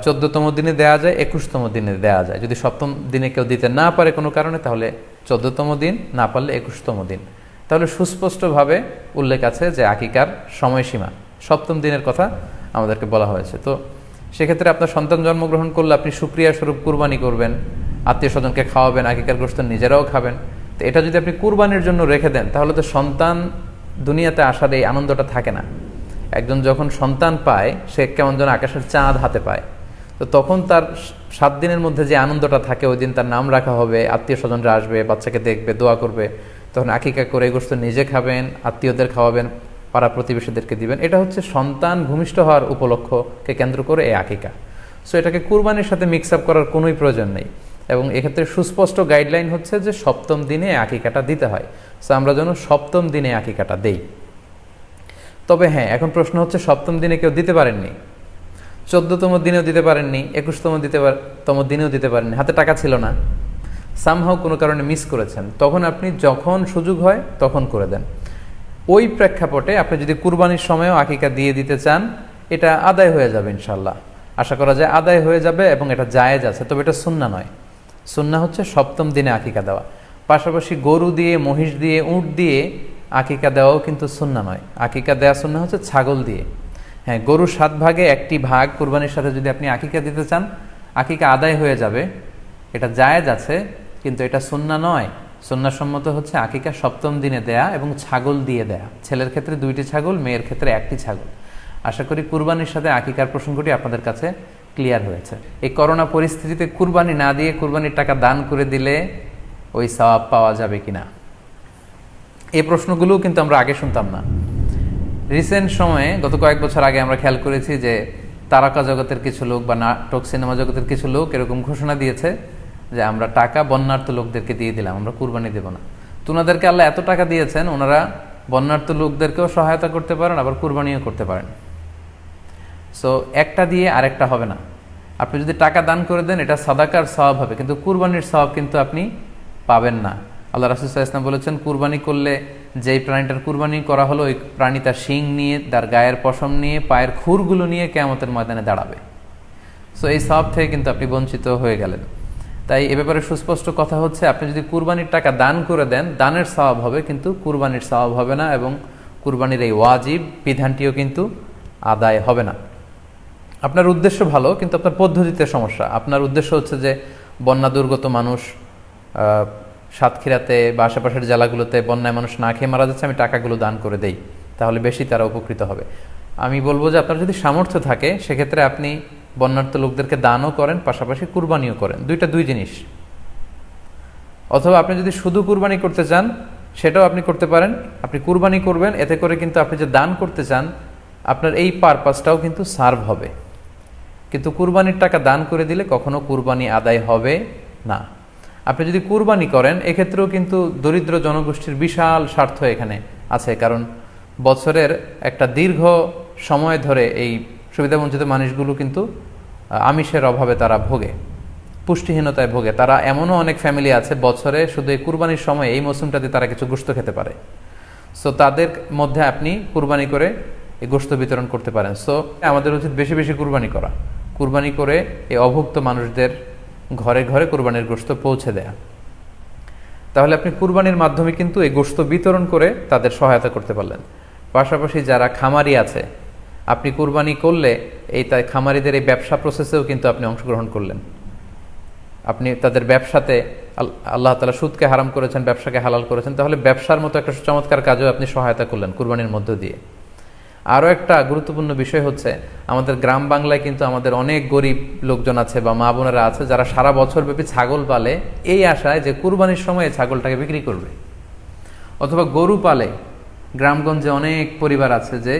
14তম দিনে দেয়া যায়, 21তম দিনে দেয়া যায়। যদি 7ম দিনে কেউ দিতে না পারে কোনো কারণে, তাহলে 14তম দিন, না পারলে 21তম দিন। তাহলে সুস্পষ্টভাবে উল্লেখ আছে যে আকিকার সময়সীমা 7ম দিনের কথা আমাদেরকে বলা হয়েছে। তো সেক্ষেত্রে আপনার সন্তান জন্মগ্রহণ করলে আপনি শুকরিয়া স্বরূপ কুরবানি করবেন, আত্মীয় স্বজনকে খাওয়াবেন, আকিকার গোশত নিজেরাও খাবেন। তো এটা যদি আপনি কুরবানির জন্য রেখে দেন, তাহলে তো সন্তান দুনিয়াতে আসার এই আনন্দটা থাকে না। একজন যখন সন্তান পায়, সে কেমন যেন আকাশের চাঁদ হাতে পায়। তো তখন তার 7 দিনের মধ্যে যে আনন্দটা থাকে, ওই দিন তার নাম রাখা হবে, আত্মীয় স্বজনরা আসবে, বাচ্চাকে দেখবে, দোয়া করবে, তখন আকিকা করে এই গোশত নিজে খাবেন, আত্মীয়দের খাওয়াবেন, পাড়া প্রতিবেশীদেরকে দিবেন। এটা হচ্ছে সন্তান ভূমিষ্ঠ হওয়ার উপলক্ষকে কেন্দ্র করে এই আকিকা। সো এটাকে কুরবানির সাথে মিক্স আপ করার কোনোই প্রয়োজন নেই। এবং এক্ষেত্রে সুস্পষ্ট গাইডলাইন হচ্ছে যে 7ম দিনে আকিকাটা দিতে হয়। সো আমরা যেন 7ম দিনে আকিকাটা দেই। তবে হ্যাঁ, এখন প্রশ্ন হচ্ছে 7ম দিনে কেউ দিতে পারেননি, 14তম দিনেও দিতে পারেননি, 21তম দিনেও দিতে পারেননি, হাতে টাকা ছিল না, সামহাও কোনো কারণে মিস করেছেন, তখন আপনি যখন সুযোগ হয় তখন করে দেন। ওই প্রেক্ষাপটে আপনি যদি কুরবানির সময়ও আকিকা দিয়ে দিতে চান, এটা আদায় হয়ে যাবে ইনশাল্লাহ। আশা করা যায় আদায় হয়ে যাবে এবং এটা জায়েজ আছে। তবে এটা সুন্নাহ নয়। সুন্নাহ হচ্ছে 7ম দিনে আকিকা দেওয়া। পাশাপাশি গরু দিয়ে, মহিষ দিয়ে, উট দিয়ে আকিকা দেওয়াও কিন্তু সুন্নাহ নয়। আকিকা দেওয়া সুন্নাহ হচ্ছে ছাগল দিয়ে। হ্যাঁ, গরুর 7 ভাগে 1টি ভাগ কুরবানির সাথে যদি আপনি আকিকা দিতে চান, আকিকা আদায় হয়ে যাবে, এটা জায়েজ আছে, কিন্তু এটা সুন্নাহ নয়। সুন্নাহসম্মত হচ্ছে আকিকা 7ম দিনে দেয়া এবং ছাগল দিয়ে দেয়া। ছেলের ক্ষেত্রে 2টি ছাগল, মেয়ের ক্ষেত্রে 1টি ছাগল। আশা করি কুরবানির সাথে আকিকার প্রসঙ্গটি আপনাদের কাছে ক্লিয়ার হয়েছে। এই করোনা পরিস্থিতিতে কুরবানি না দিয়ে কুরবানির টাকা দান করে দিলে ওই সওয়াব পাওয়া যাবে কিনা, এই প্রশ্নগুলোও কিন্তু আমরা আগে শুনতাম না। রিসেন্ট সময়ে, গত কয়েক বছর আগে আমরা খেয়াল করেছি যে তারকা জগতের কিছু লোক বা নাটক সিনেমা জগতের কিছু লোক এরকম ঘোষণা দিয়েছে যে আমরা টাকা বন্যার্থ লোকদেরকে দিয়ে দিলাম, আমরা কুরবানি দেব না। তো ওনাদেরকে আল্লাহ এত টাকা দিয়েছেন, ওনারা বন্যার্থ লোকদেরকেও সহায়তা করতে পারেন, আবার কুরবানিও করতে পারেন। সো একটা দিয়ে আরেকটা হবে না। আপনি যদি টাকা দান করে দেন, এটা সাদাকার সওয়াব হবে, কিন্তু কুরবানির সওয়াব কিন্তু আপনি পাবেন না। আল্লাহ রাসূল সাল্লাল্লাহু আলাইহি ওয়াসাল্লাম বলেছেন, কুরবানি করলে যেই প্রাণীটার কুরবানি করা হলো, ওই প্রাণী তার শিং নিয়ে, তার গায়ের পশম নিয়ে, পায়ের খুরগুলো নিয়ে কিয়ামতের ময়দানে দাঁড়াবে। সো এই সওয়াব থেকে কিন্তু আপনি বঞ্চিত হয়ে গেলেন। তাই এ ব্যাপারে সুস্পষ্ট কথা হচ্ছে, আপনি যদি কুরবানির টাকা দান করে দেন, দানের সওয়াব হবে, কিন্তু কুরবানির সওয়াব হবে না, এবং কুরবানির এই ওয়াজিব বিধানটিও কিন্তু আদায় হবে না। আপনার উদ্দেশ্য ভালো, কিন্তু আপনার পদ্ধতিতে সমস্যা। আপনার উদ্দেশ্য হচ্ছে যে বন্যা দুর্গত মানুষ, সাতক্ষীরাতে বা আশেপাশের জেলাগুলোতে বন্যায় মানুষ না খেয়ে মারা যাচ্ছে, আমি টাকাগুলো দান করে দেই, তাহলে বেশি তারা উপকৃত হবে। আমি বলবো যে আপনার যদি সামর্থ্য থাকে, সেক্ষেত্রে আপনি বন্যার্থ লোকদেরকে দানও করেন, পাশাপাশি কুরবানিও করেন, দুই জিনিস। অথবা আপনি যদি শুধু কুরবানি করতে চান, সেটাও আপনি করতে পারেন। আপনি কুরবানি করবেন, এতে করে কিন্তু আপনি যে দান করতে চান, আপনার এই পারপাসটাও কিন্তু সার্ভ হবে। কিন্তু কুরবানির টাকা দান করে দিলে কখনো কুরবানি আদায় হবে না। আপনি যদি কুরবানি করেন, এক্ষেত্রেও কিন্তু দরিদ্র জনগোষ্ঠীর বিশাল স্বার্থ এখানে আছে, কারণ বছরের একটা দীর্ঘ সময় ধরে এই সুবিধাবঞ্চিত মানুষগুলো কিন্তু আমিষের অভাবে তারা ভোগে, পুষ্টিহীনতায় ভোগে। তারা এমনও অনেক ফ্যামিলি আছে, বছরে শুধু এই কুরবানির সময়, এই মৌসুমটাতে তারা কিছু গোশত খেতে পারে। সো তাদের মধ্যে আপনি কুরবানি করে এই গোশত বিতরণ করতে পারেন। সো আমাদের উচিত বেশি বেশি কুরবানি করা, কুরবানি করে এই অভুক্ত মানুষদের ঘরে ঘরে কুরবানির গোশত পৌঁছে দেয়া। তাহলে আপনি কুরবানির মাধ্যমে কিন্তু এই গোশত বিতরণ করে তাদের সহায়তা করতে পারলেন। পাশাপাশি যারা খামারি আছে, আপনি কুরবানি করলে এই তাই খামারিদের এই ব্যবসা প্রসেসেও কিন্তু আপনি অংশগ্রহণ করলেন। আপনি তাদের ব্যবসাতে, আল্লাহ তাআলা সুদকে হারাম করেছেন, ব্যবসাকে হালাল করেছেন, তাহলে ব্যবসার মতো একটা চমৎকার কাজেও আপনি সহায়তা করলেন কুরবানির মধ্য দিয়ে। আরও একটা গুরুত্বপূর্ণ বিষয় হচ্ছে, আমাদের গ্রাম বাংলায় কিন্তু আমাদের অনেক গরিব লোকজন আছে বা মা বোনেরা আছে, যারা সারা বছর ব্যাপী ছাগল পালে এই আশায় যে কুরবানির সময় ছাগলটাকে বিক্রি করবে, অথবা গরু পালে। গ্রামগঞ্জে অনেক পরিবার আছে যে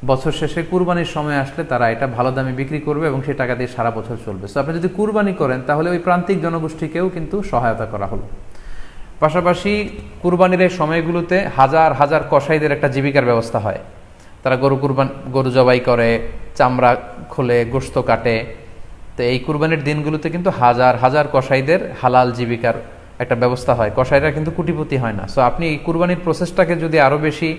বছর শেষে কুরবানির সময় আসলে তারা এটা ভালো দামে বিক্রি করবে এবং সেই টাকা দিয়ে সারা বছর চলবে। সো আপনি যদি কুরবানি করেন, তাহলে ওই প্রান্তিক জনগোষ্ঠীকেও কিন্তু সহায়তা করা হলো। পাশাপাশি কুরবানির এই সময়গুলোতে হাজার হাজার কসাইদের একটা জীবিকার ব্যবস্থা হয়। তারা গরু জবাই করে, চামড়া খোলে, গোশত কাটে। তো এই কুরবানির দিনগুলোতে কিন্তু হাজার হাজার কসাইদের হালাল জীবিকার একটা ব্যবস্থা হয়। কসাইরা কিন্তু কোটিপতি হয় না। সো আপনি এই কুরবানির প্রসেসটাকে যদি আরও বেশি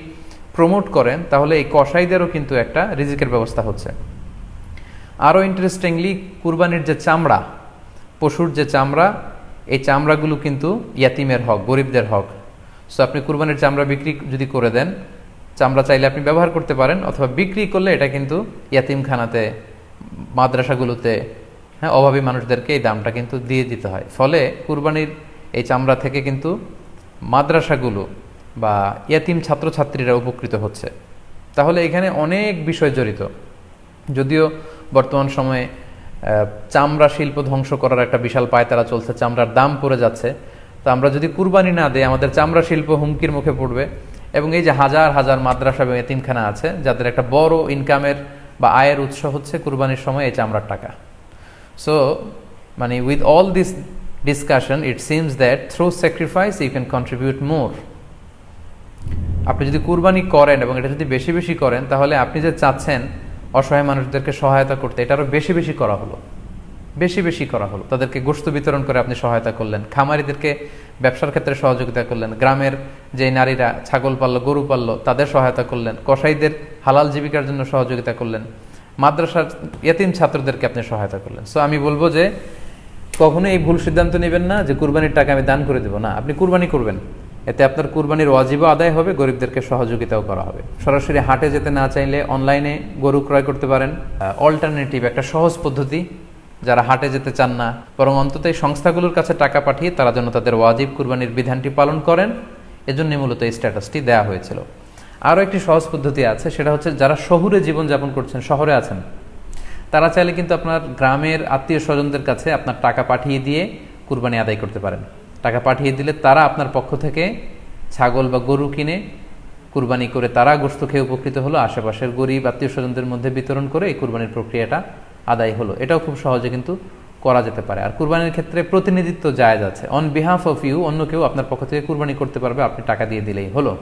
প্রমোট করেন, তাহলে এই কসাইদেরও কিন্তু একটা রিজিকের ব্যবস্থা হচ্ছে। আরও ইন্টারেস্টিংলি, কুরবানির যে চামড়া, পশুর যে চামড়া, এই চামড়াগুলো কিন্তু ইয়াতিমের হক, গরিবদের হক। সো আপনি কুরবানির চামড়া বিক্রি যদি করে দেন, চামড়া চাইলে আপনি ব্যবহার করতে পারেন, অথবা বিক্রি করলে এটা কিন্তু ইয়াতিমখানাতে, মাদ্রাসাগুলোতে, অভাবী মানুষদেরকে এই দামটা কিন্তু দিয়ে দিতে হয়। ফলে কুরবানির এই চামড়া থেকে কিন্তু মাদ্রাসাগুলো বা ইয়াতিম ছাত্রছাত্রীরা উপকৃত হচ্ছে। তাহলে এখানে অনেক বিষয় জড়িত। যদিও বর্তমান সময়ে চামড়া শিল্প ধ্বংস করার একটা বিশাল পায়তারা চলছে, চামড়ার দাম পড়ে যাচ্ছে, তো আমরা যদি কুরবানি না দিই আমাদের চামড়া শিল্প হুমকির মুখে পড়বে। এবং এই যে হাজার হাজার মাদ্রাসা এবং এতিমখানা আছে যাদের একটা বড় ইনকামের বা আয়ের উৎস হচ্ছে কুরবানির সময় এই চামড়ার টাকা। সো মানে with all this discussion it seems that through sacrifice you can contribute more. আপনি যদি কুরবানি করেন এবং এটা যদি বেশি বেশি করেন তাহলে আপনি যে চাচ্ছেন অসহায় মানুষদেরকে সহায়তা করতে, এটা আরও বেশি বেশি করা হলো, বেশি বেশি করা হলো। তাদেরকে গোশত বিতরণ করে আপনি সহায়তা করলেন, খামারিদেরকে ব্যবসার ক্ষেত্রে সহযোগিতা করলেন, গ্রামের যে নারীরা ছাগল পাললো গরু পাললো তাদের সহায়তা করলেন, কসাইদের হালাল জীবিকার জন্য সহযোগিতা করলেন, মাদ্রাসার ইয়াতিম ছাত্রদেরকে আপনি সহায়তা করলেন। সো আমি বলবো যে কখনো এই ভুল সিদ্ধান্ত নেবেন না যে কুরবানির টাকা আমি দান করে দেবো। না, আপনি কুরবানি করবেন, এতে আপনার কুরবানির ওয়াজিবও আদায় হবে, গরিবদেরকে সহযোগিতাও করা হবে। সরাসরি হাটে যেতে না চাইলে অনলাইনে গরু ক্রয় করতে পারেন। অল্টারনেটিভ একটা সহজ পদ্ধতি, যারা হাটে যেতে চান না বরং অন্তত এই সংস্থাগুলোর কাছে টাকা পাঠিয়ে তারা যেন তাদের ওয়াজিব কুরবানির বিধানটি পালন করেন, এজন্যই মূলত এই স্ট্যাটাসটি দেওয়া হয়েছিল। আরও একটি সহজ পদ্ধতি আছে, সেটা হচ্ছে যারা শহুরে জীবনযাপন করছেন, শহরে আছেন, তারা চাইলে কিন্তু আপনার গ্রামের আত্মীয় স্বজনদের কাছে আপনার টাকা পাঠিয়ে দিয়ে কুরবানি আদায় করতে পারেন। টাকা পাঠিয়ে দিলে তারা আপনার পক্ষ থেকে ছাগল বা গরু কিনে কুরবানি করে তারা গোশত খেয়ে উপকৃত হলো, আশেপাশের গরিব আত্মীয় স্বজনদের মধ্যে বিতরণ করে এই কুরবানির প্রক্রিয়াটা আদায় হলো। এটাও খুব সহজে কিন্তু করা যেতে পারে। আর কুরবানির ক্ষেত্রে প্রতিনিধিত্ব জায়েজ আছে, অন বিহাফ অফ ইউ অন্য কেউ আপনার পক্ষ থেকে কুরবানি করতে পারবে, আপনি টাকা দিয়ে দিলেই হলো।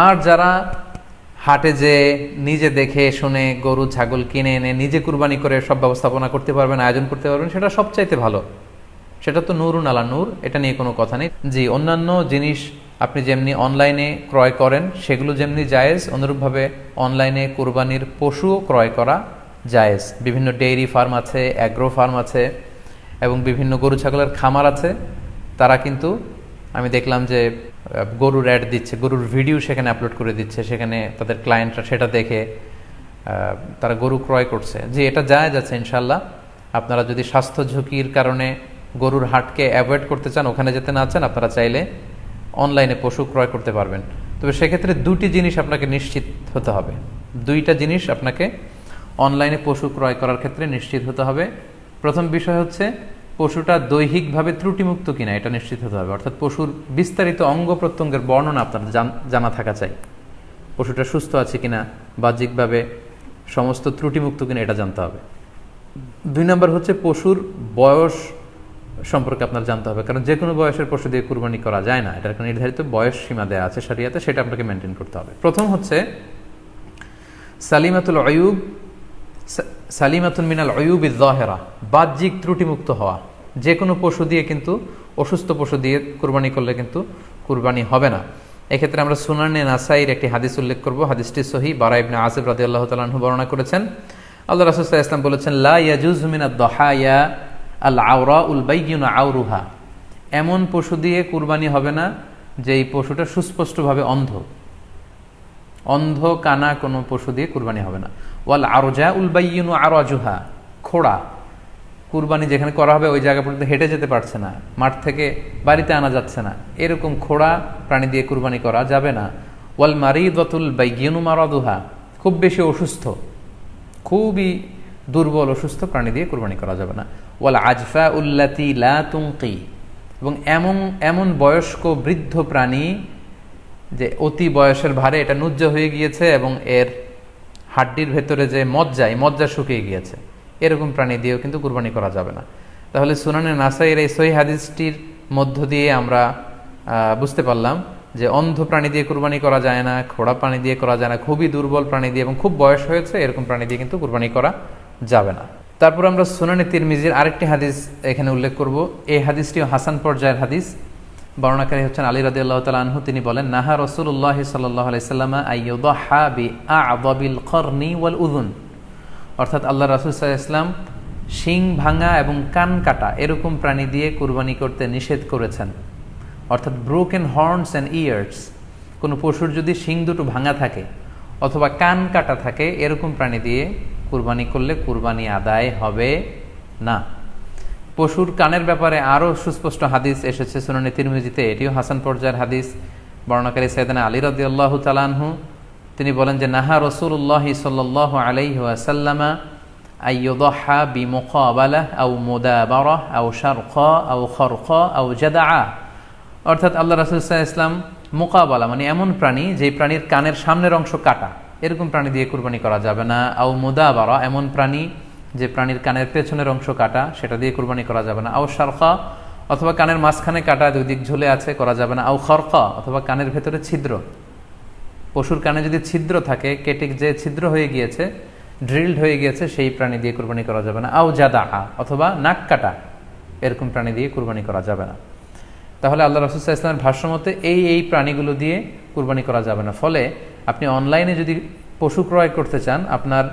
আর যারা হাটে যে নিজে দেখে শুনে গরু ছাগল কিনে এনে নিজে কুরবানি করে সব ব্যবস্থাপনা করতে পারবেন, আয়োজন করতে পারবেন, সেটা সবচাইতে ভালো। সেটা তো নূরুন আলা নূর, এটা নিয়ে কোনো কথা নেই। জি, অন্যান্য জিনিস আপনি যেমনি অনলাইনে ক্রয় করেন সেগুলো যেমনি জায়েজ, অনুরূপভাবে অনলাইনে কুরবানির পশুও ক্রয় করা জায়েজ। বিভিন্ন ডেইরি ফার্ম আছে, অ্যাগ্রো ফার্ম আছে এবং বিভিন্ন গরু ছাগলের খামার আছে। তারা কিন্তু আমি দেখলাম যে গরুর অ্যাড দিচ্ছে, গরুর ভিডিও সেখানে আপলোড করে দিচ্ছে, সেখানে তাদের ক্লায়েন্টরা সেটা দেখে তারা গরু ক্রয় করছে। যে এটা জায়েজ আছে ইনশাল্লাহ। আপনারা যদি স্বাস্থ্য ঝুঁকির কারণে গরুর হাটকে অ্যাভয়েড করতে চান, ওখানে যেতে না চান, আপনারা চাইলে অনলাইনে পশু ক্রয় করতে পারবেন। তবে সেক্ষেত্রে দুটি জিনিস আপনাকে নিশ্চিত হতে হবে, দুইটা জিনিস আপনাকে অনলাইনে পশু ক্রয় করার ক্ষেত্রে নিশ্চিত হতে হবে। প্রথম বিষয় হচ্ছে পশুটা দৈহিকভাবে ত্রুটিমুক্ত কিনা, এটা নিশ্চিত হতে হবে। অর্থাৎ পশুর বিস্তারিত অঙ্গ প্রত্যঙ্গের বর্ণনা আপনার জানা থাকা চাই। পশুটা সুস্থ আছে কিনা, বাহ্যিকভাবে সমস্ত ত্রুটিমুক্ত কিনা, এটা জানতে হবে। 2 নম্বর হচ্ছে পশুর বয়স সম্পর্কে আপনার জানতে হবে, কারণ যে কোনো বয়সের পশু দিয়ে কুরবানি করা যায় না, এটার একটা নির্ধারিত বয়স সীমা দেওয়া আছে শরিয়াতে, সেটা আপনাকে মেনটেন করতে হবে। প্রথম হচ্ছে সালিমাতুল আয়ুব, সালিমাতুন মিনাল আয়ুবি যাহিরা, বাহ্যিক ত্রুটিমুক্ত হওয়া। যে কোনো পশু দিয়ে কিন্তু, অসুস্থ পশু দিয়ে কুরবানি করলে কিন্তু কুরবানি হবে না। এক্ষেত্রে আমরা সুনানে নাসাইর একটি হাদিস উল্লেখ করব। হাদিসটি সহিহ, বারা ইবনে আযিব রাদিয়াল্লাহু তাআলা আনহু বর্ণনা করেছেন। আল্লাহ রাসূল সাল্লাল্লাহু আলাইহি ওয়াসাল্লাম বলেছেন, লা ইয়াজুজু মিনাদ দাহায়া আল আওরাউল বাইয়িনু আওরুহা, এমন পশু দিয়ে কুরবানি হবে না যে এই পশুটা সুস্পষ্টভাবে অন্ধ, অন্ধ কানা কোনো পশু দিয়ে কুরবানি হবে না। ওয়াল আরজাউল বাইয়িনু আরাজুহা, খোড়া, কুরবানি যেখানে করা হবে ওই জায়গা পর্যন্ত হেঁটে যেতে পারছে না, মাঠ থেকে বাড়িতে আনা যাচ্ছে না, এরকম খোড়া প্রাণী দিয়ে কুরবানি করা যাবে না। ওয়াল মারিদাতুল বাইয়িনু মারাদুহা, খুব বেশি অসুস্থ, খুবই দুর্বল অসুস্থ প্রাণী দিয়ে কুরবানি করা যাবে না। ওয়াল আজফা উল্লাতি লা তুনকি, এবং এমন বয়স্ক বৃদ্ধ প্রাণী যে অতি বয়সের ভারে এটা নুজ্জ হয়ে গিয়েছে এবং এর হাড্ডির ভেতরে যে মজ্জা শুকিয়ে গিয়েছে, এরকম প্রাণী দিয়েও কিন্তু কুরবানি করা যাবে না। তাহলে সুনানে নাসাইয়ের এই সহিহ হাদিসটির মধ্য দিয়ে আমরা বুঝতে পারলাম যে অন্ধ প্রাণী দিয়ে কুরবানি করা যায় না, খোড়া প্রাণী দিয়ে করা যায় না, খুবই দুর্বল প্রাণী দিয়ে এবং খুব বয়স হয়েছে এরকম প্রাণী দিয়ে কিন্তু কুরবানি করা যাবে না। তারপর আমরা সুনানে তিরমিজির আরেকটি হাদিস এখানে উল্লেখ করব। এই হাদিসটিও হাসান পর্যায়ের হাদিস। বর্ণনাকারী হচ্ছেন আলী রাদিয়াল্লাহু তাআলা আনহু। তিনি বলেন, নাহা রাসূলুল্লাহ সাল্লাল্লাহু আলাইহি সাল্লাম আইয়ুদহা বিআ'যাবিল করনি ওয়াল উযুন, অর্থাৎ আল্লাহ রাসূল সাল্লাল্লাহু আলাইহি ওয়াসাল্লাম শিং ভাঙা এবং কান কাটা এরকম প্রাণী দিয়ে কুরবানি করতে নিষেধ করেছেন। অর্থাৎ ব্রোকেন হর্নস অ্যান্ড ইয়ার্স, কোনো পশুর যদি শিং দুটো ভাঙা থাকে অথবা কান কাটা থাকে এরকম প্রাণী দিয়ে কুরবানি করলে কুরবানি আদায় হবে না। পশুর কানের ব্যাপারে আরও সুস্পষ্ট হাদিস এসেছে সুনানে তিরমিজিতে, এটিও হাসান পর্যায়ের হাদিস। বর্ণনাকারী সাইয়েদনা আলী রাদিয়াল্লাহু তাআলা আনহু, তিনি বলেন যে নাহা রাসূলুল্লাহি সাল্লাল্লাহু আলাইহি ওয়াসাল্লামা আইয়ুদহা বিমুকাবালাহ আও মুদাবারাহ আও শারকা আও খারকা আও জাদাআ। অর্থাৎ আল্লাহ রাসূল সাল্লাল্লাহু আলাইহি ওয়াসাল্লাম মুকাবালা মানে এমন প্রাণী যে প্রাণীর কানের সামনের অংশ কাটা, এরকম প্রাণী দিয়ে কুরবানি করা যাবে না। আও মুদাবারা এমন প্রাণী যে প্রাণীর কানের পেছনের অংশ কাটা, সেটা দিয়ে কুরবানি করা যাবে না। আও শারকা অথবা কানের মাঝখানে কাটা, দুই দিক ঝুলে আছে, করা যাবে না। আও খারকা অথবা কানের ভেতরে ছিদ্র, পশুর কানে যদি ছিদ্র থাকে, কেটে যে ছিদ্র হয়ে গিয়েছে, ড্রিলড হয়ে গিয়েছে, সেই প্রাণী দিয়ে কুরবানি করা যাবে না। আও জাদাআ অথবা নাক কাটা, এরকম প্রাণী দিয়ে কুরবানি করা যাবে না। তাহলে আল্লাহ রাসূল সাল্লাল্লাহু আলাইহি ওয়াসাল্লামের ভাষ্যমতে এই প্রাণীগুলো দিয়ে কুরবানি করা যাবে না। ফলে আপনি অনলাইনে যদি পশু ক্রয় করতে চান, আপনার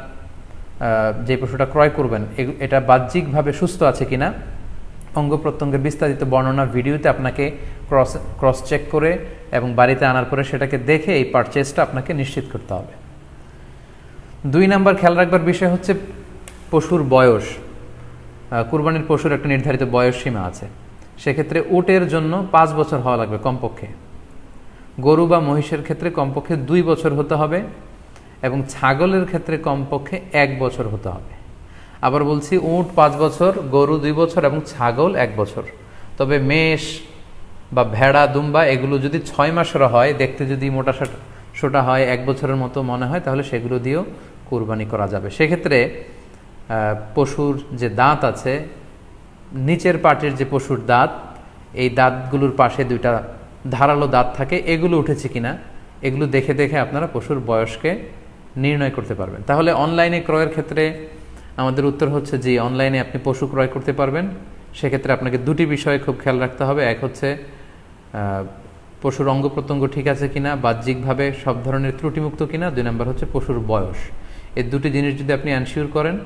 যে পশুটা ক্রয় করবেন এটা বাহ্যিকভাবে সুস্থ আছে কিনা, অঙ্গ প্রত্যঙ্গের বিস্তারিত বর্ণনা ভিডিওতে আপনাকে ক্রস চেক করে এবং বাড়িতে আনার পরে সেটাকে দেখে এই পারচেজটা আপনাকে নিশ্চিত করতে হবে। 2 নাম্বার খেয়াল রাখবার বিষয় হচ্ছে পশুর বয়স। কুরবানির পশুর একটা নির্ধারিত বয়স সীমা আছে। সেক্ষেত্রে উটের জন্য 5 বছর হওয়া লাগবে কমপক্ষে, গরু বা মহিষের ক্ষেত্রে কমপক্ষে 2 বছর হতে হবে, এবং ছাগলের ক্ষেত্রে কমপক্ষে 1 বছর হতে হবে। আবার বলছি, উট 5 বছর, গরু 2 বছর এবং ছাগল 1 বছর। তবে মেষ বা ভেড়া, দুম্বা এগুলো যদি 6 মাসের হয়, দেখতে যদি মোটা সোটা হয়, 1 বছরের মতো মনে হয়, তাহলে সেগুলো দিয়েও কুরবানি করা যাবে। সেক্ষেত্রে পশুর যে দাঁত আছে, নিচের পাটের যে পশুর দাঁত, এই দাঁতগুলোর পাশে 2টা ধারালো দাঁত থাকে, এগুলো উঠেছে কিনা এগুলো দেখে দেখে আপনারা পশুর বয়সকে নির্ণয় করতে পারবেন। তাহলে অনলাইনে ক্রয়ের ক্ষেত্রে আমাদের উত্তর হচ্ছে যে অনলাইনে আপনি পশু ক্রয় করতে পারবেন। সেক্ষেত্রে আপনাকে 2টি বিষয়ে খুব খেয়াল রাখতে হবে। এক হচ্ছে পশুর অঙ্গ প্রত্যঙ্গ ঠিক আছে কিনা, বাহ্যিকভাবে সব ধরনের ত্রুটিমুক্ত কিনা। 2 নম্বর হচ্ছে পশুর বয়স। এই 2টি জিনিস যদি আপনি এনশিওর করেন,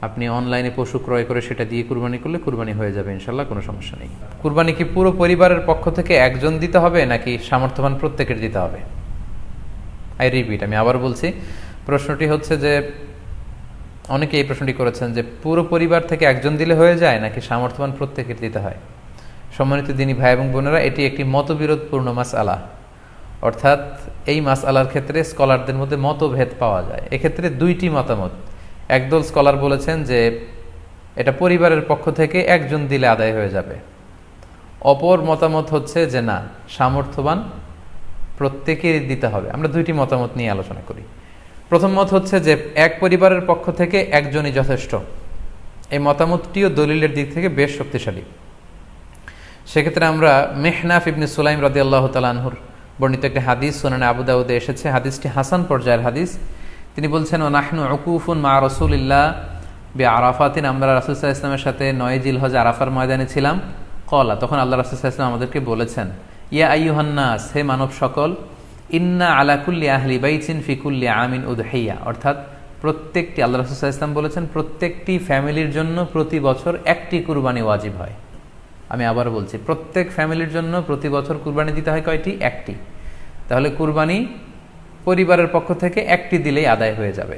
আপনি অনলাইনে পশু ক্রয় করে সেটা দিয়ে কুরবানি করলে কুরবানি হয়ে যাবে ইনশাল্লাহ, কোনো সমস্যা নেই। কুরবানি কি পুরো পরিবারের পক্ষ থেকে একজন দিতে হবে নাকি সামর্থ্যবান প্রত্যেকের দিতে হবে? আই রিপিট, আমি আবার বলছি, প্রশ্নটি হচ্ছে যে অনেকে এই প্রশ্নটি করেছেন যে পুরো পরিবার থেকে একজন দিলে হয়ে যায় নাকি সামর্থ্যবান প্রত্যেকের দিতে হয়। সম্মানিত দিনী ভাই এবং বোনেরা, এটি একটি মতবিরোধপূর্ণ মাসআলা। অর্থাৎ এই মাসআলার ক্ষেত্রে স্কলারদের মধ্যে মতভেদ পাওয়া যায়। এক্ষেত্রে 2টি মতামত। একদল স্কলার বলেছেন যে এটা পরিবারের পক্ষ থেকে একজন দিলে আদায় হয়ে যাবে। অপর মতামত হচ্ছে যে না, সামর্থ্যবান প্রত্যেকেরই দিতে হবে। আমরা 2টি মতামত নিয়ে আলোচনা করি। প্রথম মত হচ্ছে যে এক পরিবারের পক্ষ থেকে একজনই যথেষ্ট। এই মতামতটিও দলিলের দিক থেকে বেশ শক্তিশালী। সেক্ষেত্রে আমরা মেহনাফ ইবনে সুলাইম রাদিয়াল্লাহু তাআলা আনহুর বর্ণিত একটি হাদিস সুনানে আবু দাউদে এসেছে। হাদিসটি হাসান পর্যায়ের হাদিস। তিনি বলছেন, ওয়া নাহনু উকুফুন মা রাসূলিল্লাহ বিআরাফাতিন, আমরা রাসূল সাল্লাল্লাহু আলাইহি ওয়াসাল্লামের সাথে 9 জিলহজ আরাফার ময়দানে ছিলাম। ক্বালা, তখন আল্লাহ রাসূল সাল্লাল্লাহু আলাইহি ওয়াসাল্লাম আমাদেরকে বলেছেন, ইয়া আইয়ুহান নাস, হে মানব সকল, ইন্না আলা কুল্লি আহলি বাইতিন ফি কুল্লি আমিন উদহিয়া, অর্থাৎ প্রত্যেকটি, আল্লাহ রাসূল সাল্লাল্লাহু আলাইহি ওয়াসাল্লাম বলেছেন, প্রত্যেকটি ফ্যামিলির জন্য প্রতি বছর একটি কুরবানি ওয়াজিব হয়। আমি আবার বলছি, প্রত্যেক ফ্যামিলির জন্য প্রতি বছর কুরবানি দিতে হয় কয়টি? একটি। তাহলে কুরবানি পরিবারের পক্ষ থেকে একটি দিলেই আদায় হয়ে যাবে।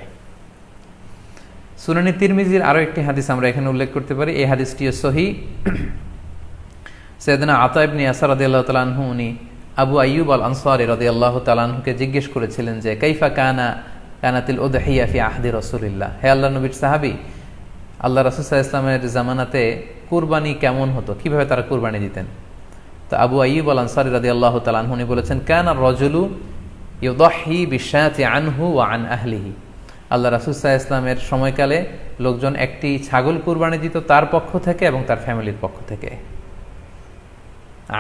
সুনানি তিরমিজির আরও একটি হাদিস আমরা এখানে উল্লেখ করতে পারি। এই হাদিসটিও সহিহ। সাইয়েদনা আতা ইবনে ইয়াসার রাদিয়াল্লাহু তাআলা আনহু, উনি আবু আইয়ুব আল আনসারী রাদিয়াল্লাহু তাআলা আনহুকে জিজ্ঞেস করেছিলেন যে কাইফা কানাতিল উদহিয়া ফি আহদি রাসূলিল্লাহ, হে আল্লাহর নবীর সাহাবী, আল্লাহ রাসূল সাল্লাল্লাহু আলাইহি ওয়াসাল্লামের জামানাতে কুরবানি কেমন হতো, কিভাবে তারা কুরবানি দিতেন? তো আবু আইয়ুব আল আনসারী রাদিয়াল্লাহু তাআলা আনহু উনি বলেছেন, কানা রাজুলু ইউদাহি বিশাতি আনহু ওয়া আন আহলিহি, আল্লাহ রাসূল সাল্লাল্লাহু আলাইহি ওয়াসাল্লামের সময়কালে লোকজন একটি ছাগল কুরবানি দিত তার পক্ষ থেকে এবং তার ফ্যামিলির পক্ষ থেকে।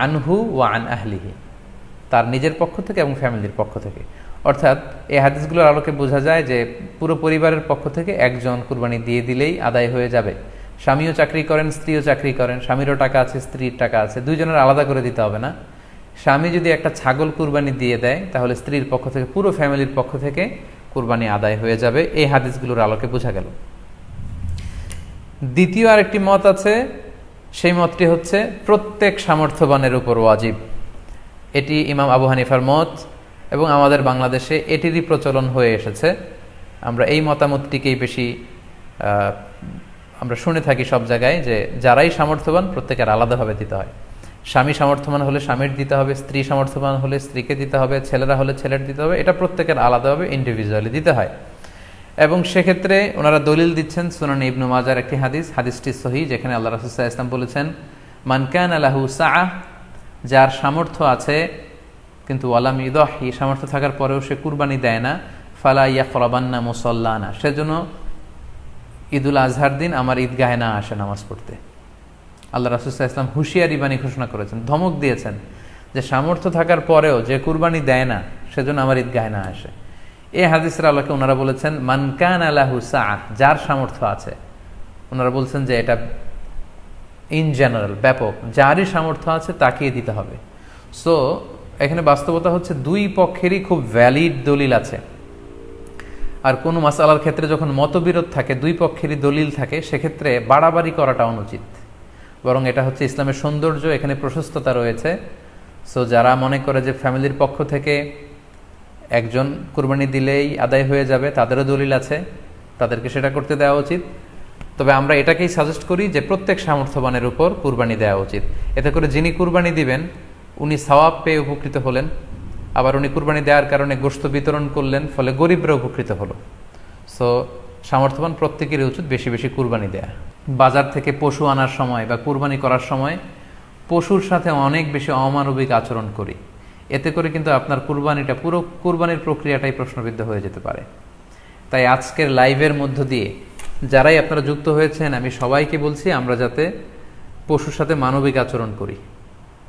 আনহু ওয়া আন আহলিহি, তার নিজের পক্ষ থেকে এবং ফ্যামিলির পক্ষ থেকে। অর্থাৎ এই হাদিসগুলোর আলোকে বোঝা যায় যে পুরো পরিবারের পক্ষ থেকে একজন কুরবানি দিয়ে দিলেই আদায় হয়ে যাবে। স্বামীও চাকরি করেন, স্ত্রীও চাকরি করেন, স্বামীরও টাকা আছে, স্ত্রীর টাকা আছে, দুইজনের আলাদা করে দিতে হবে না। স্বামী যদি একটা ছাগল কুরবানি দিয়ে দেয়, তাহলে স্ত্রীর পক্ষ থেকে, পুরো ফ্যামিলির পক্ষ থেকে কুরবানি আদায় হয়ে যাবে। এই হাদিসগুলোর আলোকে বোঝা গেল। দ্বিতীয় আরেকটি মত আছে, সেই মতটি হচ্ছে প্রত্যেক সামর্থ্যবানের উপর ওয়াজিব। এটি ইমাম আবু হানিফার মত এবং আমাদের বাংলাদেশে এটিরই প্রচলন হয়ে এসেছে। আমরা এই মতামতটিকেই বেশি আমরা শুনে থাকি সব জায়গায় যে যারাই সামর্থ্যবান প্রত্যেকের আলাদাভাবে দিতে হয়। স্বামী সামর্থ্যবান হলে স্বামীর দিতে হবে, স্ত্রী সামর্থ্যবান হলে স্ত্রীকে দিতে হবে, ছেলেরা হলে ছেলের দিতে হবে, এটা প্রত্যেকের আলাদাভাবে ইন্ডিভিজুয়ালি দিতে হয়। এবং সেক্ষেত্রে ওনারা দলিল দিচ্ছেন সুনান ইবনু মাজার একটি হাদিসটি সহিহ, যেখানে আল্লাহ রাসূল সাল্লাল্লাহু আলাইহি ওয়াসাল্লাম বলেছেন, মান কানা লাহু সাআহ, যার সামর্থ্য আছে কিন্তু ওয়ালাম ইউদাহি, সামর্থ্য থাকার পরেও সে কুরবানি দেয় না, ফালা ইয়াকরাবান্না মুসাল্লানা, সেজন্য ঈদুল আজহার দিন আমার ঈদগাহে না আসে নামাজ পড়তে। আল্লাহ রাসূল সাল্লাল্লাহু আলাইহি ওয়াসাল্লাম হুঁশিয়ারি বাণী ঘোষণা করেছেন, ধমক দিয়েছেন যে সামর্থ্য থাকার পরেও যে কুরবানি দেয় না সেজন্য আমার ঈদগাহে না আসে। এই হাদিসের আলোকে ওনারা বলেছেন মান কানা লাহু সাআহ, যার সামর্থ্য আছে। ওনারা বলছেন যে এটা ইন জেনারেল, ব্যাপক, যারই সামর্থ্য আছে তাকেই দিতে হবে। সো এখানে বাস্তবতা হচ্ছে দুই পক্ষেরই খুব ভ্যালিড দলিল আছে। আর কোনো মাসালার ক্ষেত্রে যখন মতবিরোধ থাকে, দুই পক্ষেরই দলিল থাকে, সেক্ষেত্রে বাড়াবাড়ি করাটা অনুচিত। বরং এটা হচ্ছে ইসলামের সৌন্দর্য, এখানে প্রশস্ততা রয়েছে। সো যারা মনে করে যে ফ্যামিলির পক্ষ থেকে একজন কুরবানি দিলেই আদায় হয়ে যাবে, তাদেরও দলিল আছে, তাদেরকে সেটা করতে দেওয়া উচিত। তবে আমরা এটাকেই সাজেস্ট করি যে প্রত্যেক সামর্থ্যবানের উপর কুরবানি দেওয়া উচিত। এতে করে যিনি কুরবানি দিবেন উনি সওয়াব পেয়ে উপকৃত হলেন, আবার উনি কুরবানি দেওয়ার কারণে গোশত বিতরণ করলেন, ফলে গরিবরা উপকৃত হলো। সো সামর্থ্যবান প্রত্যেকেরই উচিত বেশি বেশি কুরবানি দেয়া। বাজার থেকে পশু আনার সময় বা কুরবানি করার সময় পশুর সাথে অনেক বেশি অমানবিক আচরণ করি, এতে করে কিন্তু আপনার কুরবানিটা, পুরো কুরবানির প্রক্রিয়াটাই প্রশ্নবিদ্ধ হয়ে যেতে পারে। তাই আজকের লাইভের মধ্য দিয়ে যারাই আপনারা যুক্ত হয়েছেন, আমি সবাইকে বলছি আমরা যাতে পশুর সাথে মানবিক আচরণ করি,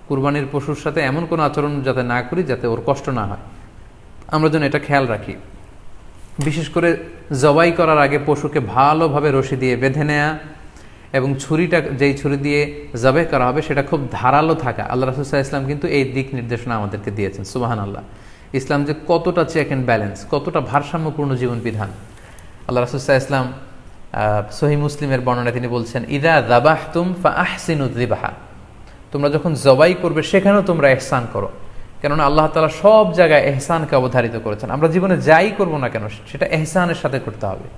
কুরবানির পশুর সাথে এমন কোনো আচরণ যাতে না করি যাতে ওর কষ্ট না হয়, আমরা যেন এটা খেয়াল রাখি। বিশেষ করে জবাই করার আগে পশুকে ভালোভাবে রশি দিয়ে বেঁধে নেয়া এবং ছুরিটা, যেই ছুরি দিয়ে জবাই করা হবে সেটা খুব ধারালো থাকা। আল্লাহ রাসূল সাল্লাল্লাহু আলাইহি ওয়াসাল্লাম কিন্তু এই দিক নির্দেশনা আমাদেরকে দিয়েছেন। সুবহানাল্লাহ, ইসলাম যে কতটা চেক অ্যান্ড ব্যালেন্স, কতটা ভারসাম্যপূর্ণ জীবন বিধান। আল্লাহ রাসূল সাল্লাল্লাহু আলাইহি ওয়াসাল্লাম সহিহ মুসলিমের বর্ণনায় তিনি বলছেন, ইযা যাবাহতুম ফাআহসিনু যিবহা, তোমরা যখন জবাই করবে সেখানেও তোমরা ইহসান করো। কেননা আল্লাহ তাআলা সব জায়গায় ইহসানকে অবধারিত করেছেন। আমরা জীবনে যাই করব না কেন সেটা ইহসানের সাথে করতে হবে।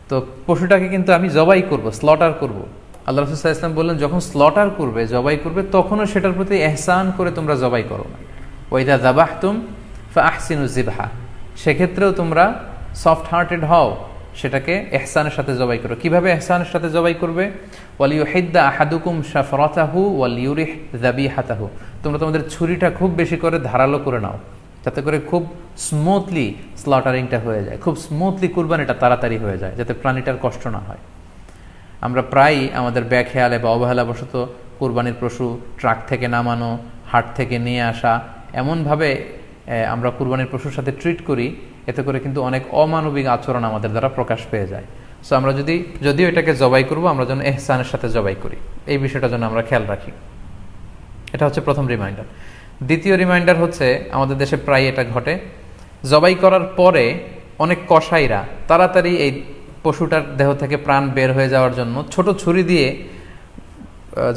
তো পশুটাকে কিন্তু আমি জবাই করব, স্লটার করব, আল্লাহ রাসূল সাল্লাল্লাহু আলাইহি ওয়াসাল্লাম বললেন যখন স্লটার করবে, জবাই করবে, তখনও সেটার প্রতি ইহসান করে তোমরা জবাই করো না। ওয়া ইযা যাবাহতুম ফাআহসিনু যিবহা, সেক্ষেত্রেও তোমরা সফট হার্টেড হও, সেটাকে ইহসানের সাথে জবাই করো। কিভাবে ইহসানের সাথে জবাই করবে? ওয়ালিয়ুহিদ্দা আহাদুকুম শাফরাতাহু ওয়ালিয়ুরিহ যাবিহাতাহু, তোমরা তোমাদের ছুরিটা খুব বেশি করে ধারালো করে নাও, যাতে করে খুব স্মুথলি স্লটারিংটা হয়ে যায়, খুব স্মুথলি কুরবানিটা তাড়াতাড়ি হয়ে যায়, যাতে প্রাণীটার কষ্ট না হয়। আমরা প্রায়ই আমাদের ব্যাখেয়ালে বা অবহেলাবশত কুরবানির পশু ট্রাক থেকে নামানো, হাট থেকে নিয়ে আসা, এমনভাবে আমরা কুরবানির পশুর সাথে ট্রিট করি, এতে করে কিন্তু অনেক অমানবিক আচরণ আমাদের দ্বারা প্রকাশ পেয়ে যায়। সো আমরা যদিও এটাকে জবাই করব, আমরা যেন ইহসানের সাথে জবাই করি, এই বিষয়টা যেন আমরা খেয়াল রাখি। এটা হচ্ছে প্রথম রিমাইন্ডার। দ্বিতীয় রিমাইন্ডার হচ্ছে, আমাদের দেশে প্রায় এটা ঘটে, জবাই করার পরে অনেক কসাইরা তাড়াতাড়ি এই পশুটার দেহ থেকে প্রাণ বের হয়ে যাওয়ার জন্য ছোট ছুরি দিয়ে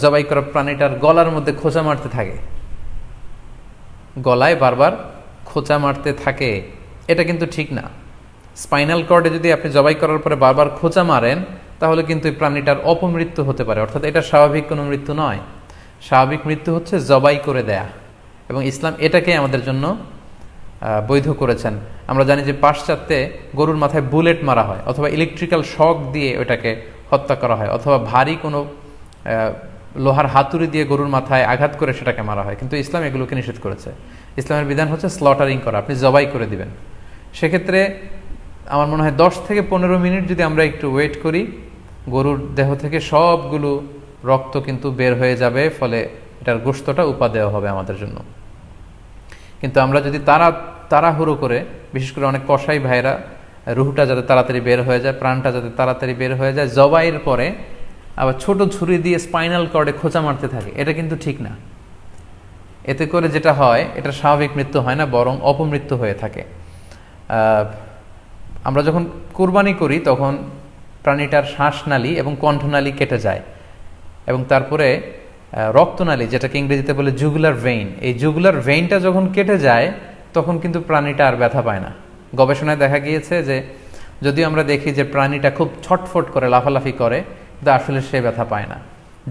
জবাই করা প্রাণীটার গলার মধ্যে খোঁচা মারতে থাকে, গলায় বারবার খোঁচা মারতে থাকে। এটা কিন্তু ঠিক না। স্পাইনাল কর্ডে যদি আপনি জবাই করার পরে বারবার খোঁচা মারেন, তাহলে কিন্তু এই প্রাণীটার অপমৃত্যু হতে পারে, অর্থাৎ এটা স্বাভাবিক কোনো মৃত্যু নয়। স্বাভাবিক মৃত্যু হচ্ছে জবাই করে দেয়া, এবং ইসলাম এটাকে আমাদের জন্য বৈধ করেছেন। আমরা জানি যে পাশ্চাত্যে গরুর মাথায় বুলেট মারা হয়, অথবা ইলেকট্রিক্যাল শক দিয়ে ওটাকে হত্যা করা হয়, অথবা ভারী কোনো লোহার হাতুড়ি দিয়ে গরুর মাথায় আঘাত করে সেটাকে মারা হয়। কিন্তু ইসলাম এগুলোকে নিষেধ করেছে। ইসলামের বিধান হচ্ছে স্লটারিং করা, আপনি জবাই করে দিবেন। সেক্ষেত্রে আমার মনে হয় 10 থেকে 15 মিনিট যদি আমরা একটু ওয়েট করি, গরুর দেহ থেকে সবগুলো রক্ত কিন্তু বের হয়ে যাবে, ফলে এটার গোশতটা উপাদেয় হবে আমাদের জন্য। কিন্তু আমরা যদি তাড়াহুড়ো করে, বিশেষ করে অনেক কসাই ভাইরা রুহটা যাতে তাড়াতাড়ি বের হয়ে যায়, প্রাণটা যাতে তাড়াতাড়ি বের হয়ে যায়, জবাইয়ের পরে আবার ছোট ছুরি দিয়ে স্পাইনাল কর্ডে খোঁচা মারতে থাকে, এটা কিন্তু ঠিক না। এতে করে যেটা হয়, এটা স্বাভাবিক মৃত্যু হয় না, বরং অপমৃত্যু হয়ে থাকে। আমরা যখন কুরবানি করি তখন প্রাণীটার শ্বাসনালী এবং কণ্ঠনালী কেটে যায়, এবং তারপরে রক্তনালী, যেটাকে ইংরেজিতে বলে জুগুলার ভেইন, এই জুগুলার ভেইনটা যখন কেটে যায় তখন কিন্তু প্রাণীটা আর ব্যথা পায় না। গবেষণায় দেখা গিয়েছে যে যদিও আমরা দেখি যে প্রাণীটা খুব ছটফট করে, লাফালাফি করে, কিন্তু আসলে সে ব্যথা পায় না।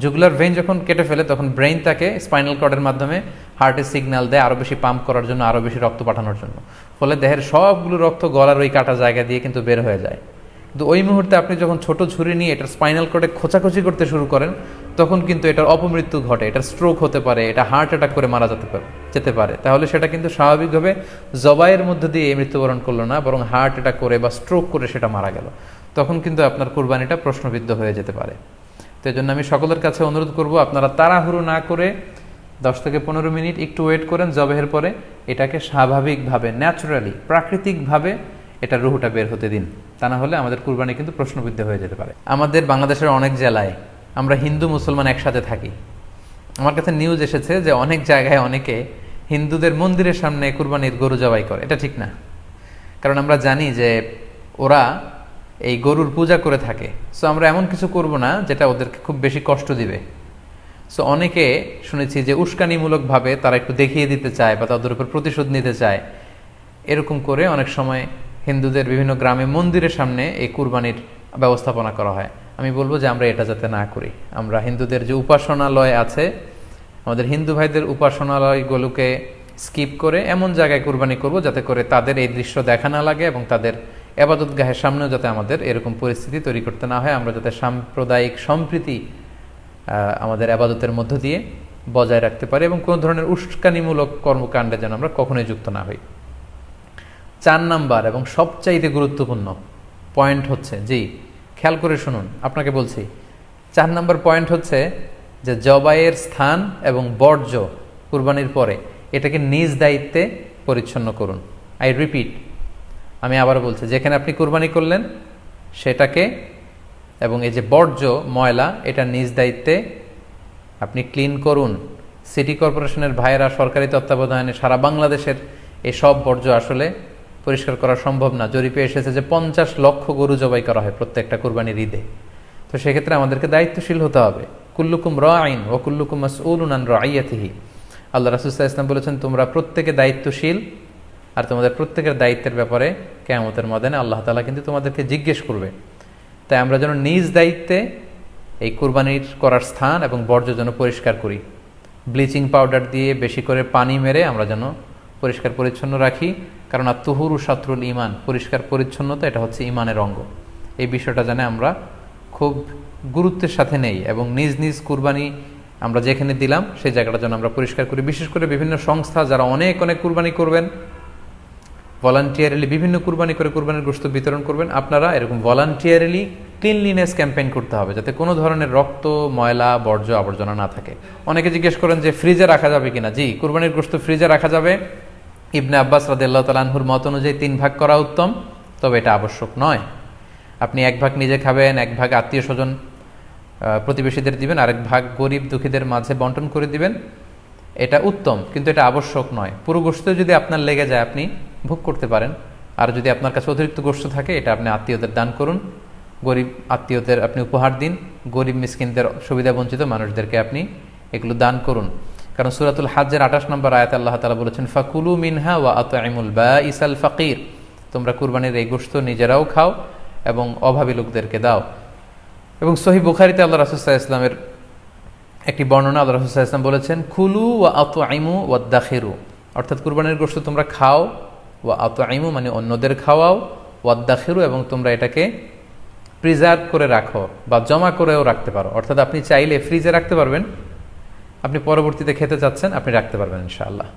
জুগুলার ভেইন যখন কেটে ফেলে তখন ব্রেইন তাকে স্পাইনাল কর্ডের মাধ্যমে হার্টের সিগন্যাল দেয় আরও বেশি পাম্প করার জন্য, আরও বেশি রক্ত পাঠানোর জন্য। ফলে দেহের সবগুলো রক্ত গলার ওই কাটা জায়গা দিয়ে কিন্তু বের হয়ে যায়। কিন্তু ওই মুহূর্তে আপনি যখন ছোট ছুরি নিয়ে এটার স্পাইনাল কর্ডে খোঁচাখুচি করতে শুরু করেন, তখন কিন্তু এটার অপমৃত্যু ঘটে, এটার স্ট্রোক হতে পারে, এটা হার্ট অ্যাটাক করে মারা যেতে পারে। তাহলে সেটা কিন্তু স্বাভাবিকভাবে জবাইয়ের মধ্যে দিয়ে মৃত্যুবরণ করলো না, বরং হার্ট অ্যাটাক করে বা স্ট্রোক করে সেটা মারা গেল। তখন কিন্তু আপনার কুরবানিটা প্রশ্নবিদ্ধ হয়ে যেতে পারে। তো এই জন্য আমি সকলের কাছে অনুরোধ করব, আপনারা তাড়াহুড়ো না করে 10 থেকে 15 মিনিট একটু ওয়েট করেন জবাহের পরে। এটাকে স্বাভাবিকভাবে, ন্যাচারালি, প্রাকৃতিকভাবে এটার রুহুটা বের হতে দিন। তা না হলে আমাদের কুরবানি কিন্তু প্রশ্নবিদ্ধ হয়ে যেতে পারে। আমাদের বাংলাদেশের অনেক জেলায় আমরা হিন্দু মুসলমান একসাথে থাকি। আমার কাছে নিউজ এসেছে যে অনেক জায়গায় অনেকে হিন্দুদের মন্দিরের সামনে কুরবানির গরু জবাই করে। এটা ঠিক না, কারণ আমরা জানি যে ওরা এই গরুর পূজা করে থাকে। সো আমরা এমন কিছু করব না যেটা ওদেরকে খুব বেশি কষ্ট দিবে। সো অনেকে শুনেছি যে উস্কানিমূলকভাবে তারা একটু দেখিয়ে দিতে চায় বা তাদের উপর প্রতিশোধ নিতে চায়। এরকম করে অনেক সময় হিন্দুদের বিভিন্ন গ্রামে মন্দিরের সামনে এই কুরবানির ব্যবস্থাপনা করা হয়। আমি বলবো যে আমরা এটা যাতে না করি। আমরা হিন্দুদের যে উপাসনালয় আছে, আমাদের হিন্দু ভাইদের উপাসনালয়গুলোকে স্কিপ করে এমন জায়গায় কুরবানি করব যাতে করে তাদের এই দৃশ্য দেখা না লাগে এবং তাদের এবাদতগাহের সামনেও যাতে আমাদের এরকম পরিস্থিতি তৈরি করতে না হয়। আমরা যাতে সাম্প্রদায়িক সম্প্রীতি আমাদের আবাদতের মধ্য দিয়ে বজায় রাখতে পারি এবং কোনো ধরনের উস্কানিমূলক কর্মকাণ্ডে যেন আমরা কখনোই যুক্ত না হই। 4 নাম্বার এবং সবচাইতে গুরুত্বপূর্ণ পয়েন্ট হচ্ছে, জি খেয়াল করে শুনুন, আপনাকে বলছি, 4 নাম্বার পয়েন্ট হচ্ছে যে জবাইয়ের স্থান এবং বর্জ্য কুরবানির পরে এটাকে নিজ দায়িত্বে পরিচ্ছন্ন করুন। আই রিপিট, আমি আবার বলছি, যেখানে আপনি কুরবানি করলেন সেটাকে এবং এই যে বর্জ্য ময়লা, এটা নিজ দায়িত্বে আপনি ক্লিন করুন। সিটি কর্পোরেশনের ভাইয়েরা সরকারি তত্ত্বাবধানে সারা বাংলাদেশের এই সব বর্জ্য আসলে পরিষ্কার করা সম্ভব না। জরিপে এসেছে যে 50 লক্ষ গরু জবাই করা হয় প্রত্যেকটা কুরবানির ঈদে। তো সেক্ষেত্রে আমাদেরকে দায়িত্বশীল হতে হবে। কুল্লুকুম রাঈন ওয়া কুল্লুকুম মাসউলুন আন রাইয়াতিহি। আল্লাহ রাসূল সাল্লাল্লাহু আলাইহি ওয়াসাল্লাম বলেছেন, তোমরা প্রত্যেকে দায়িত্বশীল, আর তোমাদের প্রত্যেকের দায়িত্বের ব্যাপারে কিয়ামতের ময়দানে আল্লাহ তাআলা কিন্তু তোমাদেরকে জিজ্ঞেস করবে। তাই আমরা যেন নিজ দায়িত্বে এই কুরবানির করার স্থান এবং বর্জ্য যেন পরিষ্কার করি। ব্লিচিং পাউডার দিয়ে বেশি করে পানি মেরে আমরা যেন পরিষ্কার পরিচ্ছন্ন রাখি, কারণ আত-তুহুরু শাতরুল ঈমান, পরিষ্কার পরিচ্ছন্নতা এটা হচ্ছে ঈমানের অঙ্গ। এই বিষয়টা যেন আমরা খুব গুরুত্বের সাথে নেই এবং নিজ নিজ কুরবানি আমরা যেখানে দিলাম সেই জায়গাটা যেন আমরা পরিষ্কার করি। বিশেষ করে বিভিন্ন সংস্থা যারা অনেক অনেক কুরবানি করবেন, ভলান্টিয়ারিলি বিভিন্ন কুরবানি করে কুরবানির গোশত বিতরণ করবেন, আপনারা এরকম ভলান্টিয়ারিলি ক্লিনলিনেস ক্যাম্পেইন করতে হবে যাতে কোনো ধরনের রক্ত, ময়লা, বর্জ্য, আবর্জনা না থাকে। অনেকে জিজ্ঞেস করেন যে ফ্রিজে রাখা যাবে কিনা। জি, কুরবানির গোশত ফ্রিজে রাখা যাবে। ইবনে আব্বাস রাদিয়াল্লাহু তাআলা আনহুর মত অনুযায়ী 3 ভাগ করা উত্তম, তবে এটা আবশ্যক নয়। আপনি 1 ভাগ নিজে খাবেন, 1 ভাগ আত্মীয় স্বজন প্রতিবেশীদের দিবেন, আরেক ভাগ গরিব দুঃখীদের মাঝে বন্টন করে দিবেন। এটা উত্তম, কিন্তু এটা আবশ্যক নয়। পুরো গোশত যদি আপনার লেগে যায় আপনি ভোগ করতে পারেন, আর যদি আপনার কাছে অতিরিক্ত গোশত থাকে এটা আপনি আত্মীয়দের দান করুন, গরিব আত্মীয়দের আপনি উপহার দিন, গরিব মিসকিনদের, সুবিধা বঞ্চিত মানুষদেরকে আপনি এগুলো দান করুন। কারণ সূরাতুল হজ্জের 28 নম্বর আয়াতে আল্লাহ তাআলা বলেছেন, ফাকুলু মিনহা ওয়া আত'ইমুল বাঈসাল ফাকির, তোমরা কুরবানির এই গোশত নিজেরাও খাও এবং অভাবী লোকদেরকে দাও। এবং সহিহ বুখারীতে আল্লাহ রাসূল সাল্লাল্লাহু আলাইহি ওয়াসাল্লামের একটি বর্ণনা, আল্লাহ রাসূল সাল্লাল্লাহু আলাইহি ওয়াসাল্লাম বলেছেন, কুলু ওয়া আত'ইমু ওয়াদাখিরু, অর্থাৎ কুরবানির গোশত তোমরা খাও, ওয়া আত'ইমু মানে অন্যদের খাওয়াও, ওয়াদাখিরু এবং তোমরা এটাকে প্রিজার্ভ করে রাখো বা জমা করেও রাখতে পারো। অর্থাৎ আপনি চাইলে ফ্রিজে রাখতে পারবেন, আপনি পরবর্তীতে খেতে চাচ্ছেন আপনি রাখতে পারবেন ইনশাআল্লাহ।